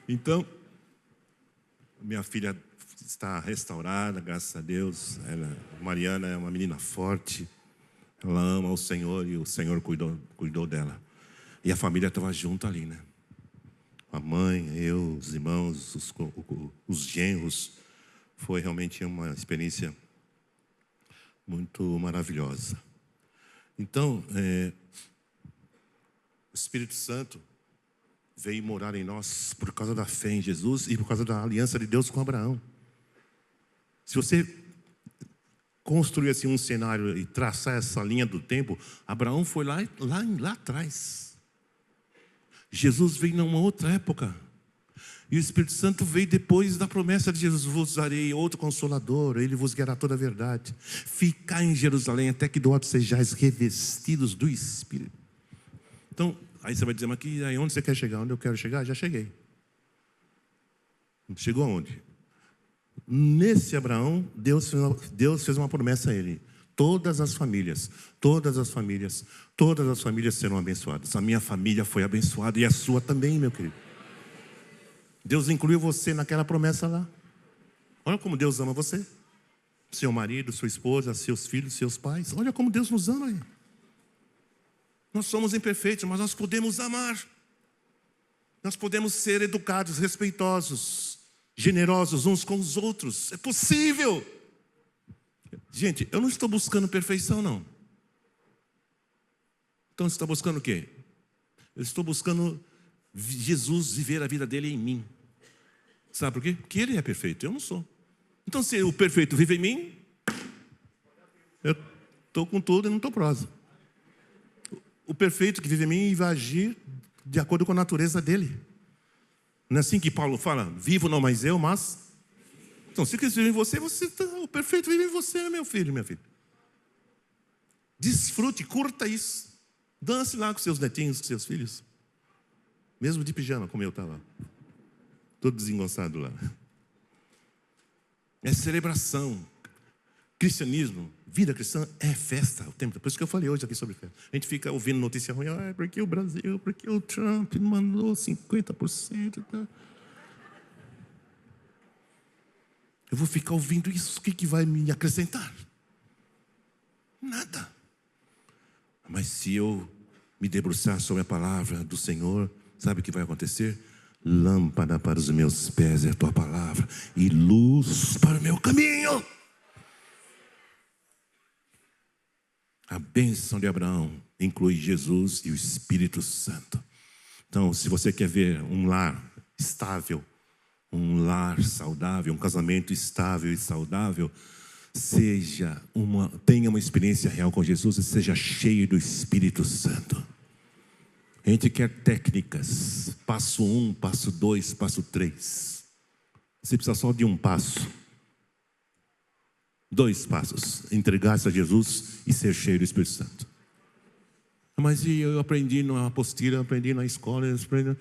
Então, minha filha está restaurada, graças a Deus. Mariana é uma menina forte. Ela ama o Senhor e o Senhor cuidou dela. E a família estava junto ali, né? A mãe, eu, os irmãos, os genros. Foi realmente uma experiência muito maravilhosa. Então, o Espírito Santo veio morar em nós por causa da fé em Jesus e por causa da aliança de Deus com Abraão. Se você construir assim um cenário e traçar essa linha do tempo, Abraão foi lá atrás. Jesus veio numa outra época. E o Espírito Santo veio depois da promessa de Jesus. Vos darei outro Consolador, ele vos guiará toda a verdade. Ficai em Jerusalém até que do alto sejais revestidos do Espírito. Então, aí você vai dizer, mas aí onde você quer chegar? Onde eu quero chegar? Já cheguei. Chegou aonde? Nesse Abraão, Deus fez uma promessa a ele. Todas as famílias serão abençoadas. A minha família foi abençoada e a sua também, meu querido. Deus incluiu você naquela promessa lá. Olha como Deus ama você. Seu marido, sua esposa, seus filhos, seus pais. Olha como Deus nos ama aí. Nós somos imperfeitos, mas nós podemos amar. Nós podemos ser educados, respeitosos, generosos uns com os outros. É possível. Gente, eu não estou buscando perfeição, não. Então você está buscando o quê? Eu estou buscando Jesus viver a vida dele em mim. Sabe por quê? Porque ele é perfeito, eu não sou. Então se o perfeito vive em mim, eu estou com tudo e não estou prosa. O perfeito que vive em mim vai agir de acordo com a natureza dele. Não é assim que Paulo fala? Vivo não mais eu, mas... Então, se Cristo vive em você, o perfeito vive em você, meu filho, minha filha. Desfrute, curta isso. Dance lá com seus netinhos, com seus filhos. Mesmo de pijama, como eu estava. Todo desengonçado lá. É celebração. Cristianismo, vida cristã é festa o tempo. Por isso que eu falei hoje aqui sobre festa. A gente fica ouvindo notícia ruim. Porque o Brasil, porque o Trump mandou 50%. Tá? Eu vou ficar ouvindo isso, o que vai me acrescentar? Nada. Mas se eu me debruçar sobre a palavra do Senhor, sabe o que vai acontecer? Lâmpada para os meus pés é a tua palavra e luz para o meu caminho. A bênção de Abraão inclui Jesus e o Espírito Santo. Então, se você quer ver um lar estável, um lar saudável, um casamento estável e saudável, tenha uma experiência real com Jesus e seja cheio do Espírito Santo. A gente quer técnicas, passo 1, passo 2, passo 3. Você precisa só de um passo. 2 passos: entregar-se a Jesus e ser cheio do Espírito Santo. Mas eu aprendi na apostila, aprendi na escola, aprendi...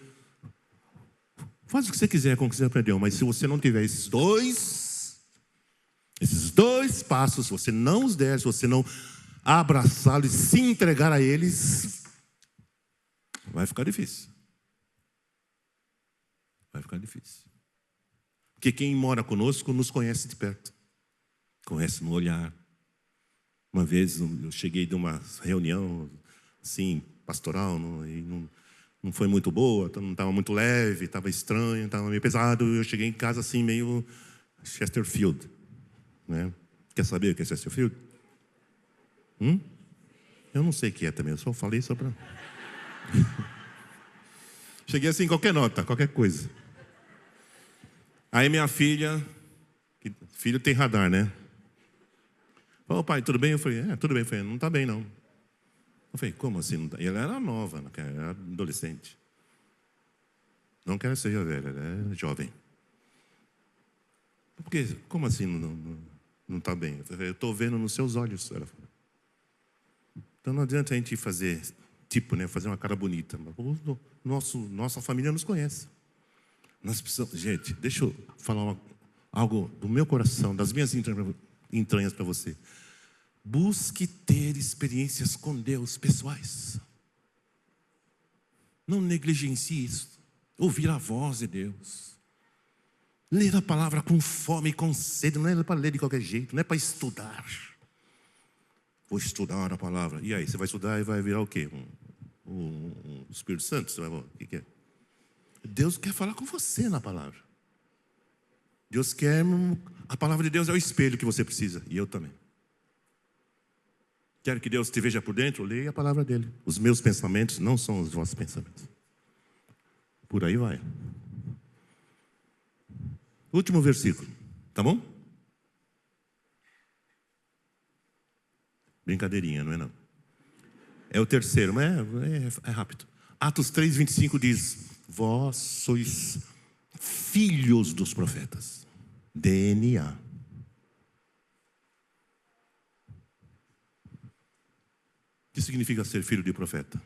Faz o que você quiser com o que você aprendeu, mas se você não tiver esses dois passos, se você não os der, se você não abraçá-los e se entregar a eles, vai ficar difícil. Vai ficar difícil. Porque quem mora conosco nos conhece de perto. Conhece no olhar. Uma vez eu cheguei de uma reunião assim, pastoral, e não foi muito boa, não estava muito leve, estava estranho, estava meio pesado. Eu cheguei em casa assim, meio Chesterfield, né? Quer saber o que é Chesterfield? Eu não sei o que é também, eu só falei só para... Cheguei assim, qualquer nota, qualquer coisa. Aí minha filha, filho tem radar, né? Falou, pai, tudo bem? Eu falei, tudo bem. Eu falei, não está bem, não. Eu falei, como assim? Não tá? E ela era nova, era adolescente. Não que ela seja velha, ela é jovem. Por quê? Como assim não está bem? Eu falei, eu estou vendo nos seus olhos. Ela falou. Então não adianta a gente fazer, fazer uma cara bonita. Nossa família nos conhece. Nós precisamos... Gente, deixa eu falar algo do meu coração, das minhas entranhas para você. Busque ter experiências com Deus pessoais. Não negligencie isso. Ouvir a voz de Deus. Ler a palavra com fome e com sede. Não é para ler de qualquer jeito. Não é para estudar. Vou estudar a palavra. E aí, você vai estudar e vai virar o quê? O Espírito Santo? O que é? Deus quer falar com você na palavra. Deus quer... A palavra de Deus é o espelho que você precisa. E eu também. Quero que Deus te veja por dentro, leia a palavra dele. Os meus pensamentos não são os vossos pensamentos. Por aí vai. Último versículo, tá bom? Brincadeirinha, não é não? É o terceiro, mas é rápido. Atos 3:25 diz: vós sois filhos dos profetas. DNA. O que significa ser filho de profeta?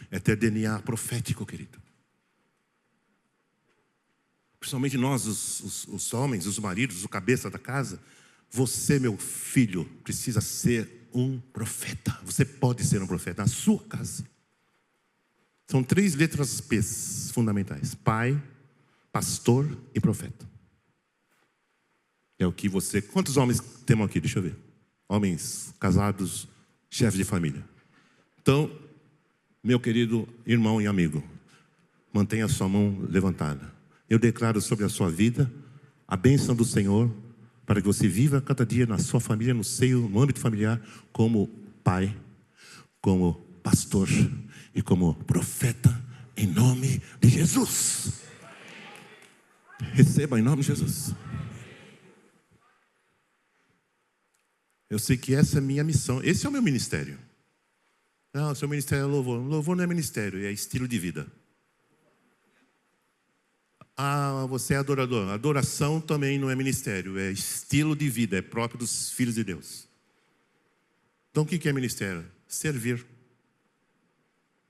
É ter DNA profético, querido. Principalmente nós, os homens, os maridos, o cabeça da casa. Você, meu filho, precisa ser um profeta. Você pode ser um profeta na sua casa. São 3 letras P fundamentais: pai, pastor e profeta. É o que você... Quantos homens temos aqui? Deixa eu ver. Homens casados, chefes de família. Então, meu querido irmão e amigo, mantenha a sua mão levantada. Eu declaro sobre a sua vida a bênção do Senhor, para que você viva cada dia na sua família, no seio, no âmbito familiar, como pai, como pastor e como profeta, em nome de Jesus. Receba em nome de Jesus. Eu sei que essa é a minha missão, esse é o meu ministério. Não, seu ministério é louvor. Louvor não é ministério, é estilo de vida. Você é adorador. Adoração também não é ministério, é estilo de vida, é próprio dos filhos de Deus. Então o que é ministério? Servir.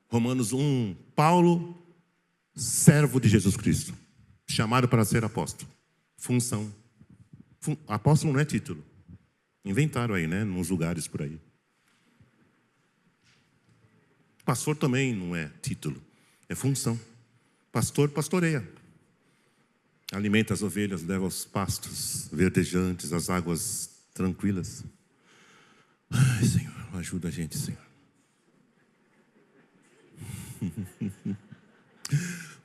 Romanos 1, Paulo, servo de Jesus Cristo, chamado para ser apóstolo. Função. Apóstolo não é título. Inventaram aí, né? Nos lugares por aí. Pastor também não é título, é função. Pastor pastoreia. Alimenta as ovelhas, leva aos pastos verdejantes, às águas tranquilas. Ai, Senhor, ajuda a gente, Senhor.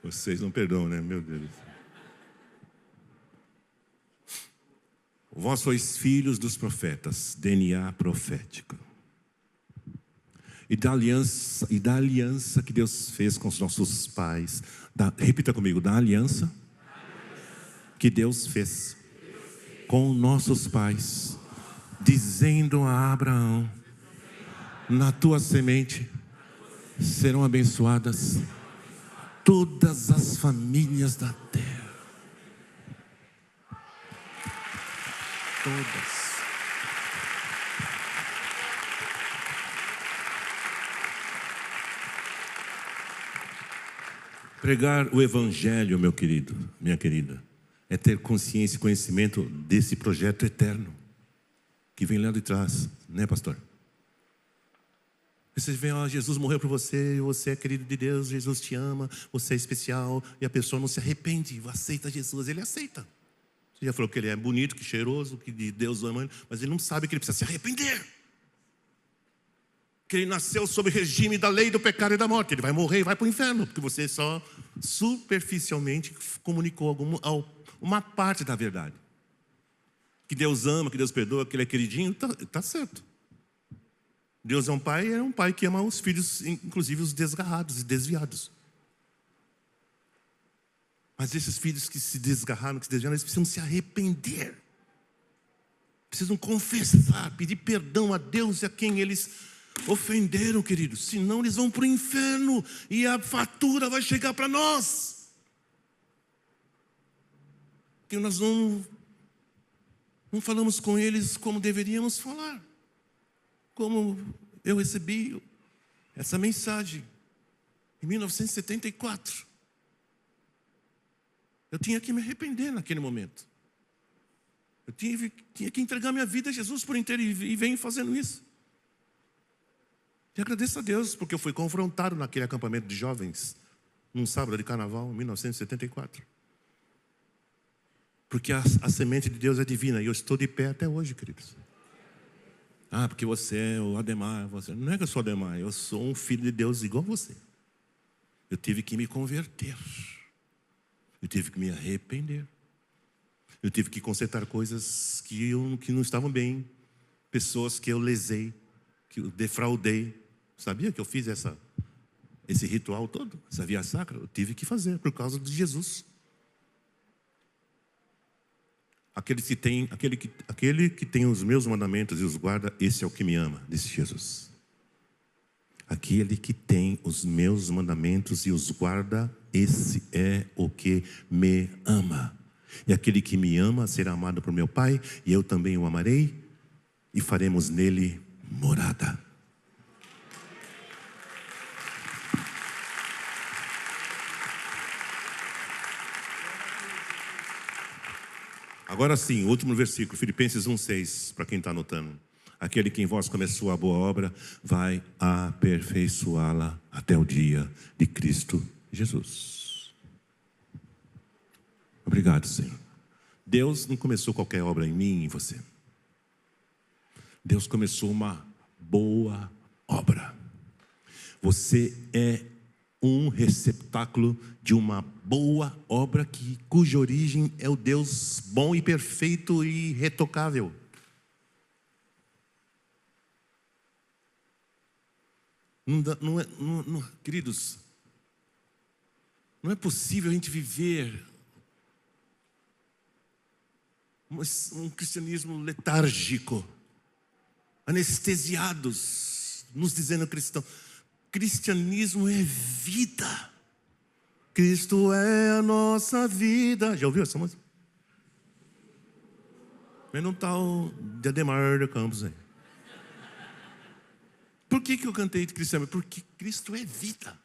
Vocês não perdoam, né? Meu Deus. Vós sois filhos dos profetas, DNA profético. E da aliança que Deus fez com os nossos pais. Repita comigo, da aliança que Deus fez com nossos pais, dizendo a Abraão: na tua semente serão abençoadas todas as famílias da terra. Todas. Pregar o Evangelho, meu querido, minha querida, é ter consciência e conhecimento desse projeto eterno que vem lá de trás, né, pastor? Você vê, Jesus morreu por você, você é querido de Deus, Jesus te ama, você é especial, e a pessoa não se arrepende, aceita Jesus, ele aceita. Você já falou que ele é bonito, que cheiroso, que Deus ama ele, mas ele não sabe que ele precisa se arrepender. Que ele nasceu sob o regime da lei do pecado e da morte. Ele vai morrer e vai para o inferno, porque você só superficialmente comunicou uma parte da verdade. Que Deus ama, que Deus perdoa, que ele é queridinho, tá certo. Deus é um pai que ama os filhos, inclusive os desgarrados e desviados. Mas esses filhos que se desgarraram, que se desviaram, eles precisam se arrepender. Precisam confessar, pedir perdão a Deus e a quem eles ofenderam, queridos. Senão eles vão para o inferno e a fatura vai chegar para nós. Porque nós não falamos com eles como deveríamos falar. Como eu recebi essa mensagem em 1974. Eu tinha que me arrepender naquele momento. Eu tinha que entregar minha vida a Jesus por inteiro e venho fazendo isso. E agradeço a Deus, porque eu fui confrontado naquele acampamento de jovens, num sábado de carnaval, em 1974. Porque a semente de Deus é divina, e eu estou de pé até hoje, queridos. Porque você é o Ademar. Não é que eu sou Ademar, eu sou um filho de Deus igual você. Eu tive que me converter. Eu tive que me arrepender. Eu tive que consertar coisas que não estavam bem. Pessoas que eu lesei, que eu defraudei. Sabia que eu fiz esse ritual todo? Essa via sacra? Eu tive que fazer por causa de Jesus. Aquele que tem os meus mandamentos e os guarda, esse é o que me ama, disse Jesus. Aquele que tem os meus mandamentos e os guarda, esse é o que me ama. E aquele que me ama será amado por meu Pai, e eu também o amarei, e faremos nele morada. Agora sim, o último versículo, Filipenses 1,6, para quem está anotando. Aquele que em vós começou a boa obra, vai aperfeiçoá-la até o dia de Cristo Jesus. Obrigado, Senhor. Deus não começou qualquer obra em mim e em você. Deus começou uma boa obra. Você é um receptáculo de uma boa obra cuja origem é o Deus bom e perfeito e irretocável. Queridos, não é possível a gente viver um cristianismo letárgico, anestesiados, nos dizendo cristão. Cristianismo é vida. Cristo é a nossa vida. Já ouviu essa música? Mas não está o de Ademar de Campos aí. Por que eu cantei de cristianismo? Porque Cristo é vida.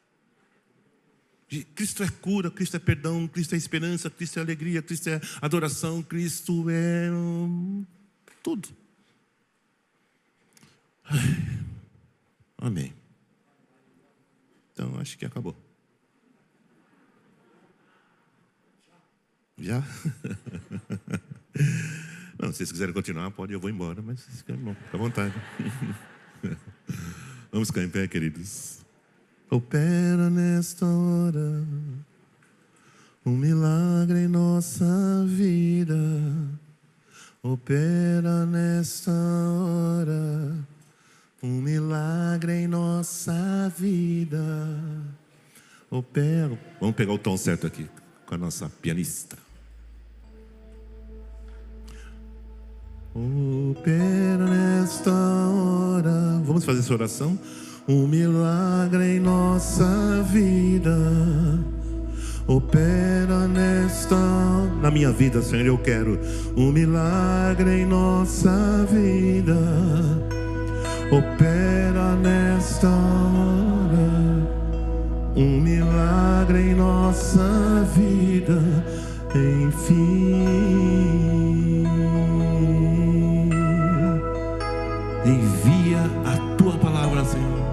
Cristo é cura, Cristo é perdão, Cristo é esperança, Cristo é alegria, Cristo é adoração, Cristo é tudo. Amém. Então, acho que acabou. Já? Não, se vocês quiserem continuar, pode, eu vou embora, mas fica à vontade. Vamos ficar em pé, queridos. Opera nesta hora um milagre em nossa vida. Opera nesta hora um milagre em nossa vida. Opera. Vamos pegar o tom certo aqui com a nossa pianista. Opera nesta hora. Vamos fazer essa oração? Um milagre em nossa vida. Opera na minha vida, Senhor, eu quero um milagre em nossa vida. Opera nesta hora um milagre em nossa Envia a tua palavra, Senhor.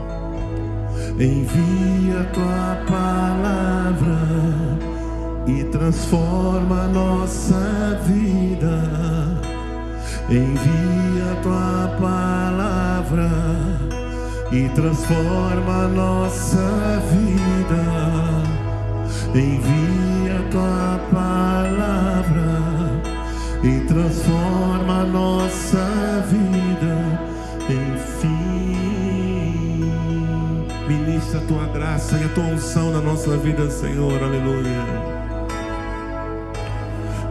Envia a tua palavra e transforma a nossa vida. Envia a tua palavra e transforma a nossa vida. Envia a tua palavra e transforma a nossa vida. Enfim, ministra a tua graça e a tua unção na nossa vida, Senhor. Aleluia.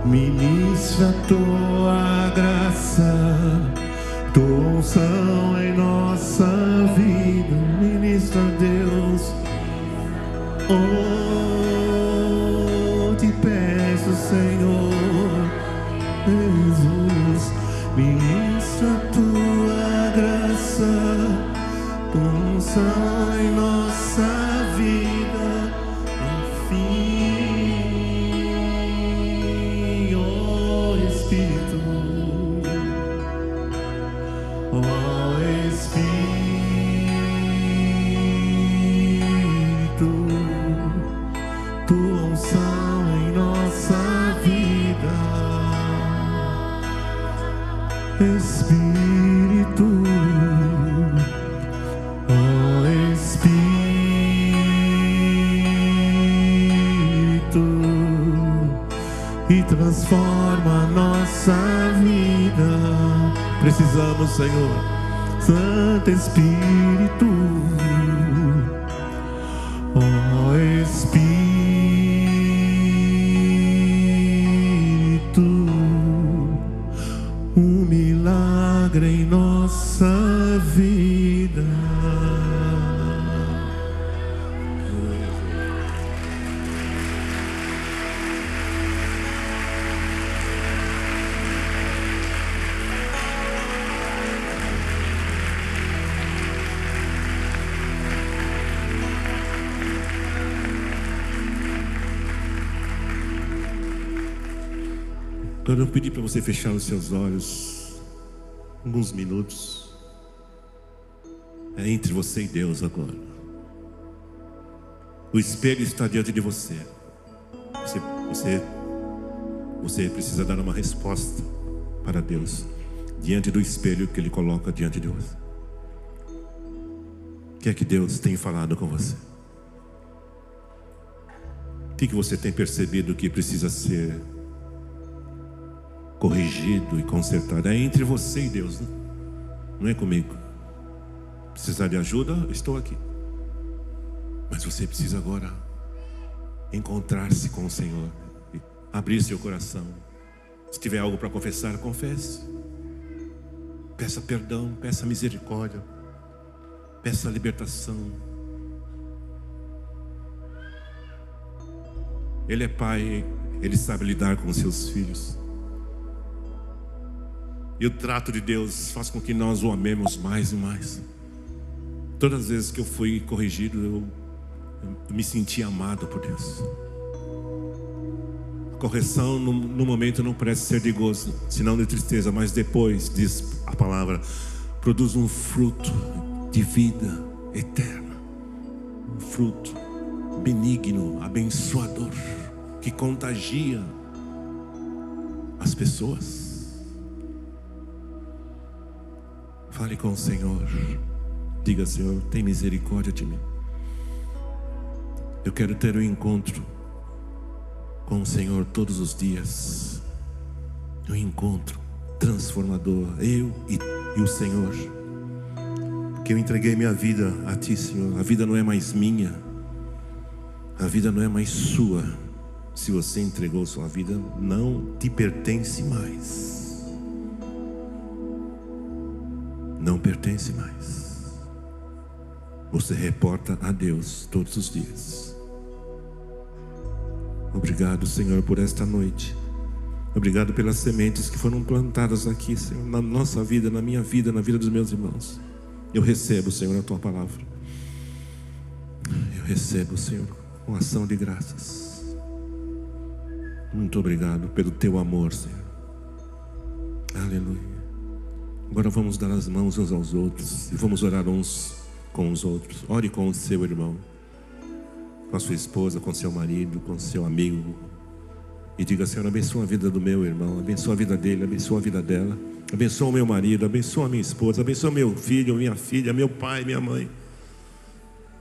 Ministra a tua graça, tua unção em nossa vida. Ministra, Deus. Oh, te peço, Senhor Jesus, ministra a tua graça, tua unção em nossa vida. Enfim, oh Espírito, oh Espírito, tua unção em nossa vida. Espírito, oh Espírito, e transforma a nossa vida. Precisamos, Senhor. Santo Espírito, oh Espírito, um milagre em nossa vida. Agora eu pedi para você fechar os seus olhos alguns minutos. É entre você e Deus agora. O espelho está diante de você. Você precisa dar uma resposta para Deus diante do espelho que Ele coloca diante de você. O que é que Deus tem falado com você? O que você tem percebido que precisa ser corrigido e consertado? É entre você e Deus, né? Não é comigo. Precisar de ajuda? Eu estou aqui. Mas você precisa agora encontrar-se com o Senhor, abrir seu coração. Se tiver algo para confessar, confesse. Peça perdão, peça misericórdia, peça libertação. Ele é pai, Ele sabe lidar com os seus filhos. E o trato de Deus faz com que nós o amemos mais e mais. Todas as vezes que eu fui corrigido, eu me senti amado por Deus. A correção no momento não parece ser de gozo, senão de tristeza, mas depois, diz a palavra, produz um fruto de vida eterna. Um fruto benigno, abençoador, que contagia as pessoas. Fale com o Senhor. Diga: Senhor, tem misericórdia de mim. Eu quero ter um encontro com o Senhor todos os dias. Um encontro transformador. Eu e o Senhor. Porque eu entreguei minha vida a Ti, Senhor. A vida não é mais minha. A vida não é mais sua. Se você entregou sua vida, não te pertence mais. Não pertence mais. Você reporta a Deus todos os dias. Obrigado, Senhor, por esta noite. Obrigado pelas sementes que foram plantadas aqui, Senhor, na nossa vida, na minha vida, na vida dos meus irmãos. Eu recebo, Senhor, a Tua palavra. Eu recebo, Senhor, com ação de graças. Muito obrigado pelo Teu amor, Senhor. Aleluia. Agora vamos dar as mãos uns aos outros e vamos orar uns com os outros. Ore com o seu irmão, com a sua esposa, com o seu marido, com o seu amigo. E diga: Senhor, abençoa a vida do meu irmão, abençoa a vida dele, abençoa a vida dela. Abençoa o meu marido, abençoa a minha esposa, abençoa meu filho, minha filha, meu pai, minha mãe.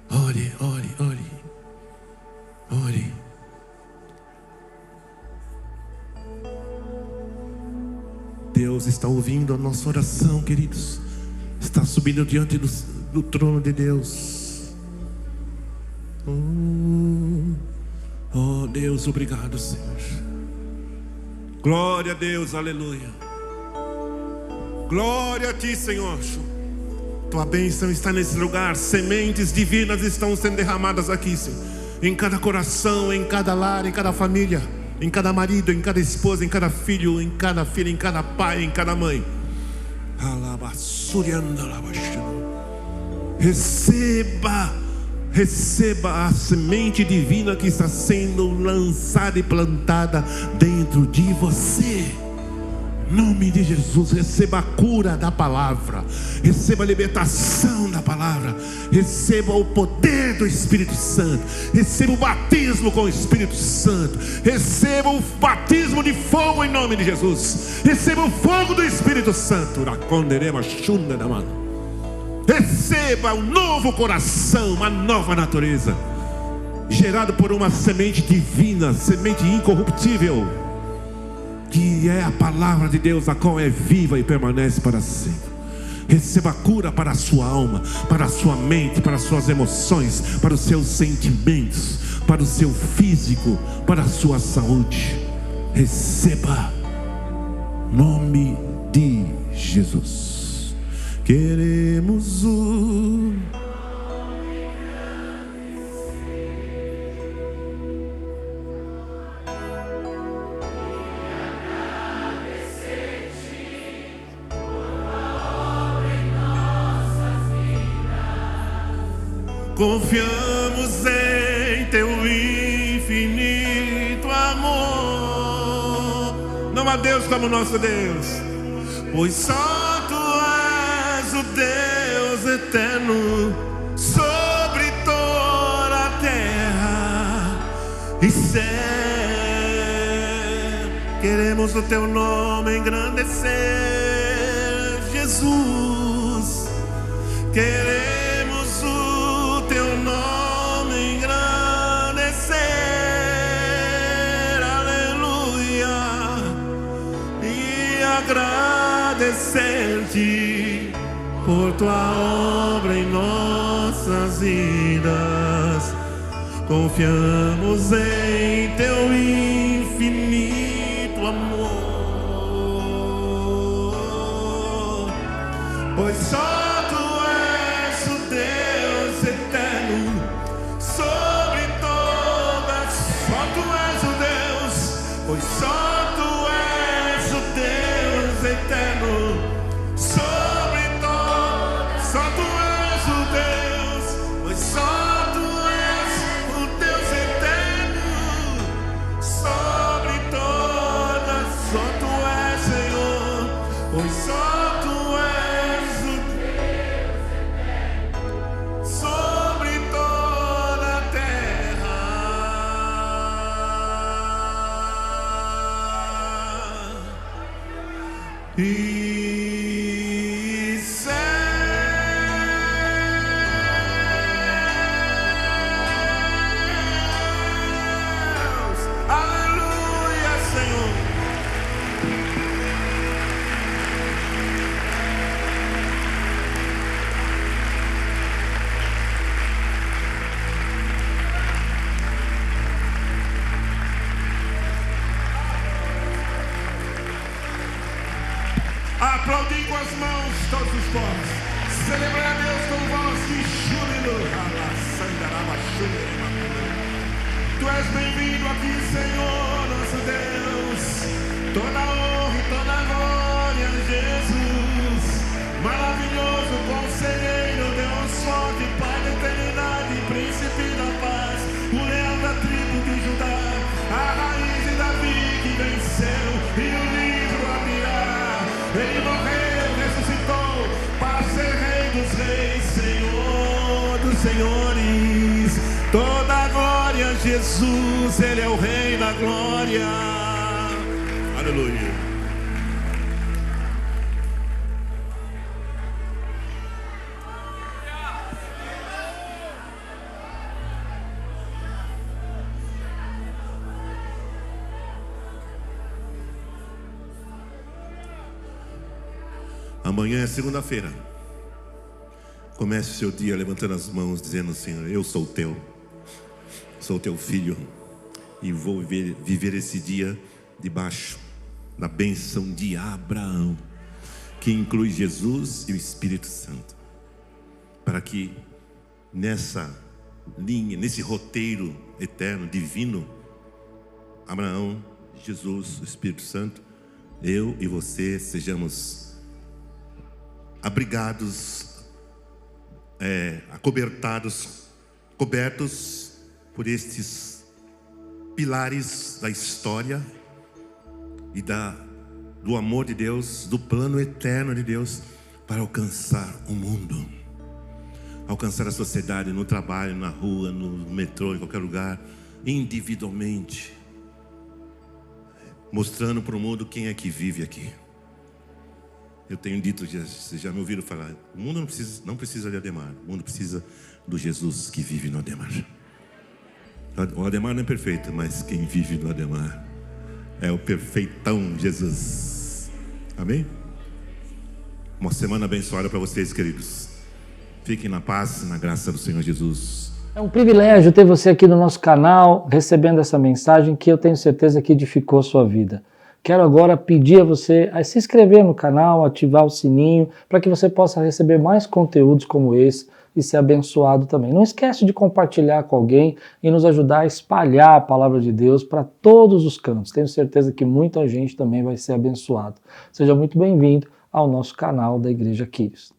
Ore, ore, ore. Ore. Deus está ouvindo a nossa oração, queridos. Está subindo diante do trono de Deus. Oh Deus, obrigado, Senhor. Glória a Deus, aleluia. Glória a Ti, Senhor. Tua bênção está nesse lugar. Sementes divinas estão sendo derramadas aqui, Senhor. Em cada coração, em cada lar, em cada família, em cada marido, em cada esposa, em cada filho, em cada filha, em cada pai, em cada mãe. Receba a semente divina que está sendo lançada e plantada dentro de você. Em nome de Jesus, receba a cura da palavra, receba a libertação da palavra, receba o poder do Espírito Santo, receba o batismo com o Espírito Santo, receba o batismo de fogo em nome de Jesus, receba o fogo do Espírito Santo. Receba um novo coração, uma nova natureza, gerado por uma semente divina, semente incorruptível, que é a palavra de Deus, a qual é viva e permanece para sempre. Receba cura para a sua alma, para a sua mente, para as suas emoções, para os seus sentimentos, para o seu físico, para a sua saúde. Receba, em nome de Jesus. Queremos o confiamos em Teu infinito amor. Não há Deus como nosso Deus, pois só Tu és o Deus eterno sobre toda a terra e céu. Queremos o Teu nome engrandecer, Jesus. Queremos agradecer-te por Tua obra em nossas vidas. Confiamos em Teu infinito amor, pois só Tu és o Deus eterno sobre todas. Só Tu és o Deus, pois só eterno sobre todas. Só Tu és o Deus, pois só Tu és o Deus eterno sobre todas. Só Tu és, Senhor, pois só Tu és o Deus eterno sobre toda a terra e céus. Aleluia, Senhor. Aplaudir com as mãos todos os povos. Celebrar a Deus com voz de júbilo. Tu és bem-vindo aqui, Senhor, nosso Deus. Toda honra e toda glória a Jesus. Maravilhoso conselheiro, Deus forte, Pai da eternidade, príncipe da paz, o leão da tribo de Judá, a raiz de Davi que venceu e o livro abrirá. Ele morreu, ressuscitou. dos reis, Senhor dos senhores. Toda a glória a Jesus, Ele é o Rei da glória. Aleluia. Amanhã é segunda-feira. Comece o seu dia levantando as mãos, dizendo: Senhor, eu sou teu filho, e vou viver esse dia debaixo da bênção de Abraão, que inclui Jesus e o Espírito Santo, para que nessa linha, nesse roteiro eterno, divino, Abraão, Jesus, o Espírito Santo, eu e você sejamos abrigados, acobertados, cobertos por estes pilares da história e do amor de Deus, do plano eterno de Deus, para alcançar o mundo, alcançar a sociedade, no trabalho, na rua, no metrô, em qualquer lugar, individualmente, mostrando para o mundo quem é que vive aqui. Eu tenho dito, vocês já me ouviram falar, o mundo não precisa de Ademar, o mundo precisa do Jesus que vive no Ademar. O Ademar não é perfeito, mas quem vive no Ademar é o perfeitão Jesus. Amém? Uma semana abençoada para vocês, queridos. Fiquem na paz e na graça do Senhor Jesus.
É um privilégio ter você aqui no nosso canal, recebendo essa mensagem que eu tenho certeza que edificou a sua vida. Quero agora pedir a você a se inscrever no canal, ativar o sininho, para que você possa receber mais conteúdos como esse e ser abençoado também. Não esquece de compartilhar com alguém e nos ajudar a espalhar a palavra de Deus para todos os cantos. Tenho certeza que muita gente também vai ser abençoada. Seja muito bem-vindo ao nosso canal da Igreja Quírios.